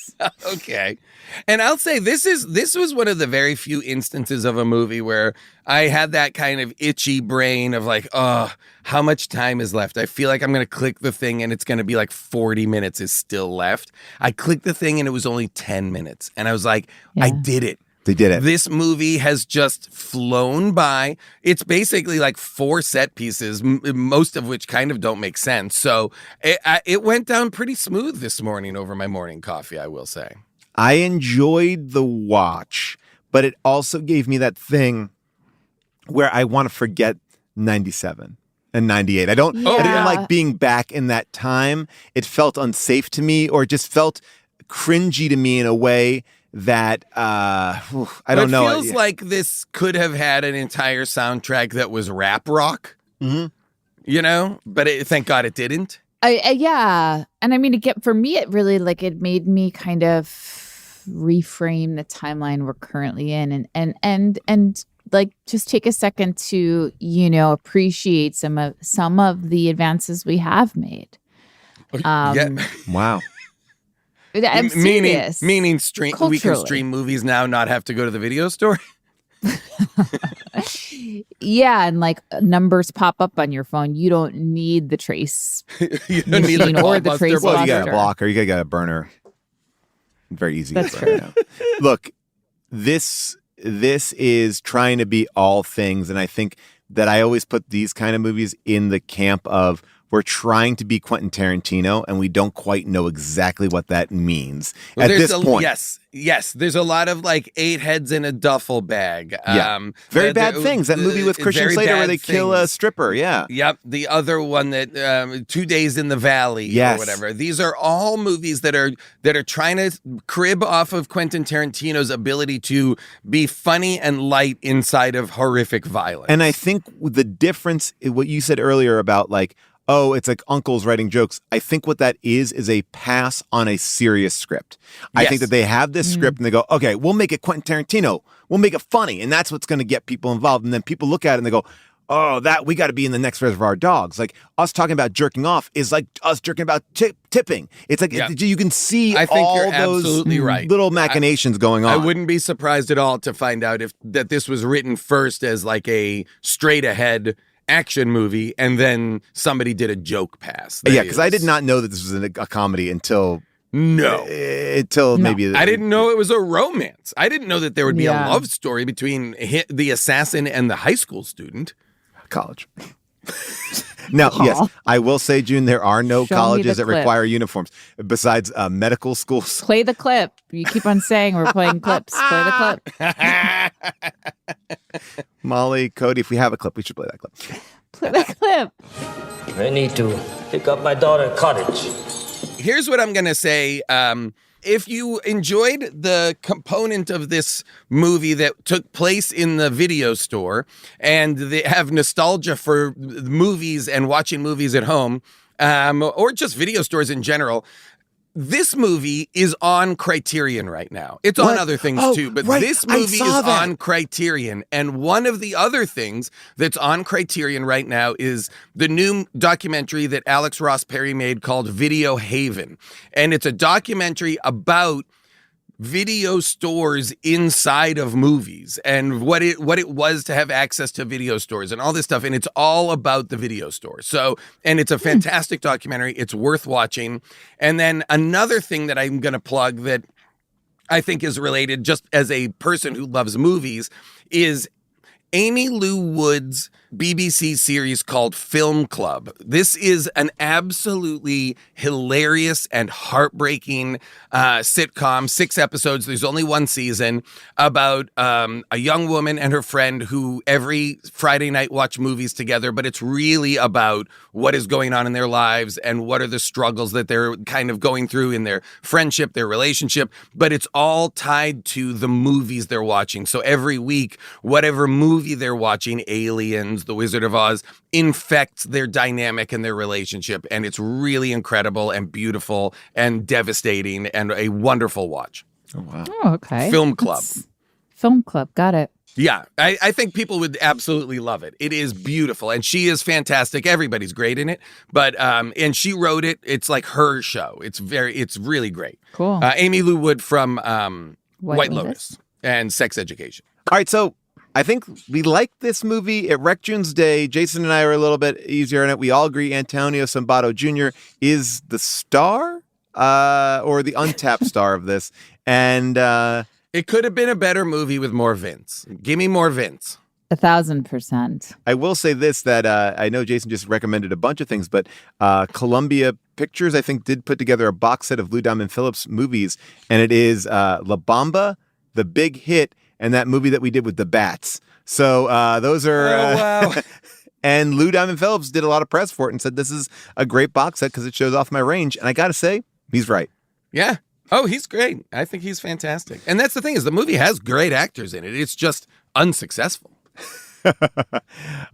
Okay. And I'll say this was one of the very few instances of a movie where I had that kind of itchy brain of like, oh, how much time is left? I feel like I'm going to click the thing and it's going to be like 40 minutes is still left. I clicked the thing and it was only 10 minutes. And I was like, I did it. They did it. This movie has just flown by. It's basically like 4 set pieces, most of which kind of don't make sense. So it went down pretty smooth this morning over my morning coffee, I will say. I enjoyed the watch, but it also gave me that thing where I want to forget 97 and 98. I didn't like being back in that time. It felt unsafe to me, or it just felt cringy to me in a way that I don't know. It feels like this could have had an entire soundtrack that was rap rock, you know, but thank God it didn't. Yeah. And I mean, for me, it really it made me kind of reframe the timeline we're currently in and just take a second to, appreciate some of the advances we have made. Wow. I'm serious. Meaning we can stream movies now, not have to go to the video store. Yeah, and numbers pop up on your phone. You don't need the trace You don't need machine or the trace Well, you got a buster. blocker. You got a burner. Very easy. That's true. Look, this is trying to be all things, and I think that I always put these kind of movies in the camp of we're trying to be Quentin Tarantino, and we don't quite know exactly what that means at this point. Yes. There's a lot of 8 heads in a duffel bag. Very bad things. That movie with Christian Slater where they kill a stripper. Yeah. Yep. The other one that 2 Days in the Valley or whatever. These are all movies that are trying to crib off of Quentin Tarantino's ability to be funny and light inside of horrific violence. And I think the difference, what you said earlier about oh, it's like uncles writing jokes. I think what that is a pass on a serious script. I think that they have this script and they go, okay, we'll make it Quentin Tarantino. We'll make it funny. And that's what's going to get people involved. And then people look at it and they go, oh, we got to be in the next Reservoir Dogs. Us talking about jerking off is like us jerking about tipping. It's like you can see I think all you're those absolutely right. little machinations going on. I wouldn't be surprised at all to find out that this was written first as a straight ahead action movie, and then somebody did a joke pass. Because I did not know that this was a comedy until maybe I didn't know it was a romance. I didn't know that there would be a love story between the assassin and the high school student. College. Now, yes, I will say, June, there are no colleges that require uniforms besides medical schools. Play the clip. You keep on saying we're playing clips. Play the clip. Molly, Cody, if we have a clip, we should play that clip. Play the clip. I need to pick up my daughter at cottage. Here's what I'm going to say. If you enjoyed the component of this movie that took place in the video store and they have nostalgia for movies and watching movies at home, or just video stores in general, this movie is on Criterion right now. It's on other things too, but this movie is on Criterion. And one of the other things that's on Criterion right now is the new documentary that Alex Ross Perry made called Video Haven. And it's a documentary about video stores inside of movies and what it was to have access to video stores and all this stuff. And it's all about the video store. So, and it's a fantastic documentary. It's worth watching. And then another thing that I'm going to plug that I think is related just as a person who loves movies is Amy Lou Wood's BBC series called Film Club. This is an absolutely hilarious and heartbreaking sitcom, 6 episodes. There's only 1 season about a young woman and her friend who every Friday night watch movies together, but it's really about what is going on in their lives and what are the struggles that they're kind of going through in their friendship, their relationship, but it's all tied to the movies they're watching. So every week, whatever movie they're watching, Aliens, The Wizard of Oz, infects their dynamic and their relationship. And it's really incredible and beautiful and devastating and a wonderful watch. Oh, wow. Oh, okay. Film Club. Film Club. Got it. Yeah, I think people would absolutely love it. It is beautiful, and she is fantastic. Everybody's great in it, but and she wrote it. It's like her show. It's really great. Cool. Amy Lou Wood from White Lotus. Lotus and Sex Education. All right, so I think we like this movie. It wrecked June's day. Jason and I are a little bit easier on it. We all agree Antonio Sambato Jr. is the star or the untapped star of this. And it could have been a better movie with more Vince. Give me more Vince. 1,000%. I will say this, that I know Jason just recommended a bunch of things, but Columbia Pictures, I think, did put together a box set of Lou Diamond Phillips movies. And it is La Bamba, The Big Hit, and that movie that we did with the bats. So those are... wow. And Lou Diamond Phillips did a lot of press for it and said, this is a great box set because it shows off my range. And I got to say, he's right. Yeah. Oh, he's great. I think he's fantastic. And that's the thing is the movie has great actors in it. It's just unsuccessful.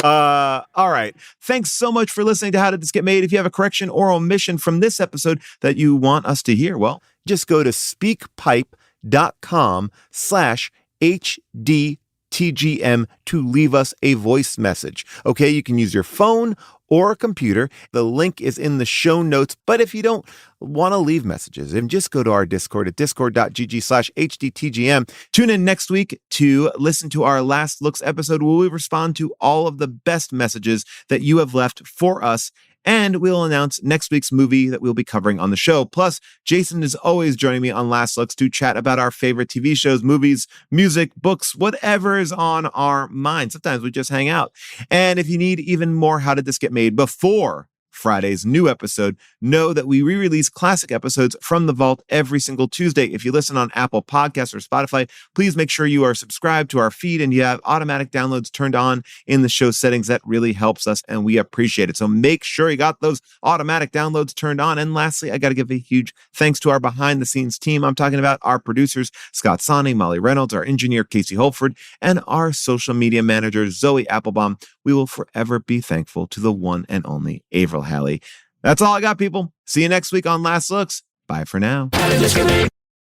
All right. Thanks so much for listening to How Did This Get Made? If you have a correction or omission from this episode that you want us to hear, well, just go to speakpipe.com/HDTGM to leave us a voice message. Okay, you can use your phone or a computer. The link is in the show notes. But if you don't want to leave messages, then just go to our Discord at discord.gg/HDTGM. Tune in next week to listen to our Last Looks episode where we respond to all of the best messages that you have left for us. And we'll announce next week's movie that we'll be covering on the show. Plus, Jason is always joining me on Last Looks to chat about our favorite TV shows, movies, music, books, whatever is on our mind. Sometimes we just hang out. And if you need even more How Did This Get Made before Friday's new episode, know that we re-release classic episodes from the vault every single Tuesday. If you listen on Apple Podcasts or Spotify, please make sure you are subscribed to our feed and you have automatic downloads turned on in the show settings. That really helps us and we appreciate it. So make sure you got those automatic downloads turned on. And lastly, I got to give a huge thanks to our behind the scenes team. I'm talking about our producers, Scott Sonny, Molly Reynolds, our engineer, Casey Holford, and our social media manager, Zoe Applebaum. We will forever be thankful to the one and only Avril Halley. That's all I got, people. See you next week on Last Looks. Bye for now.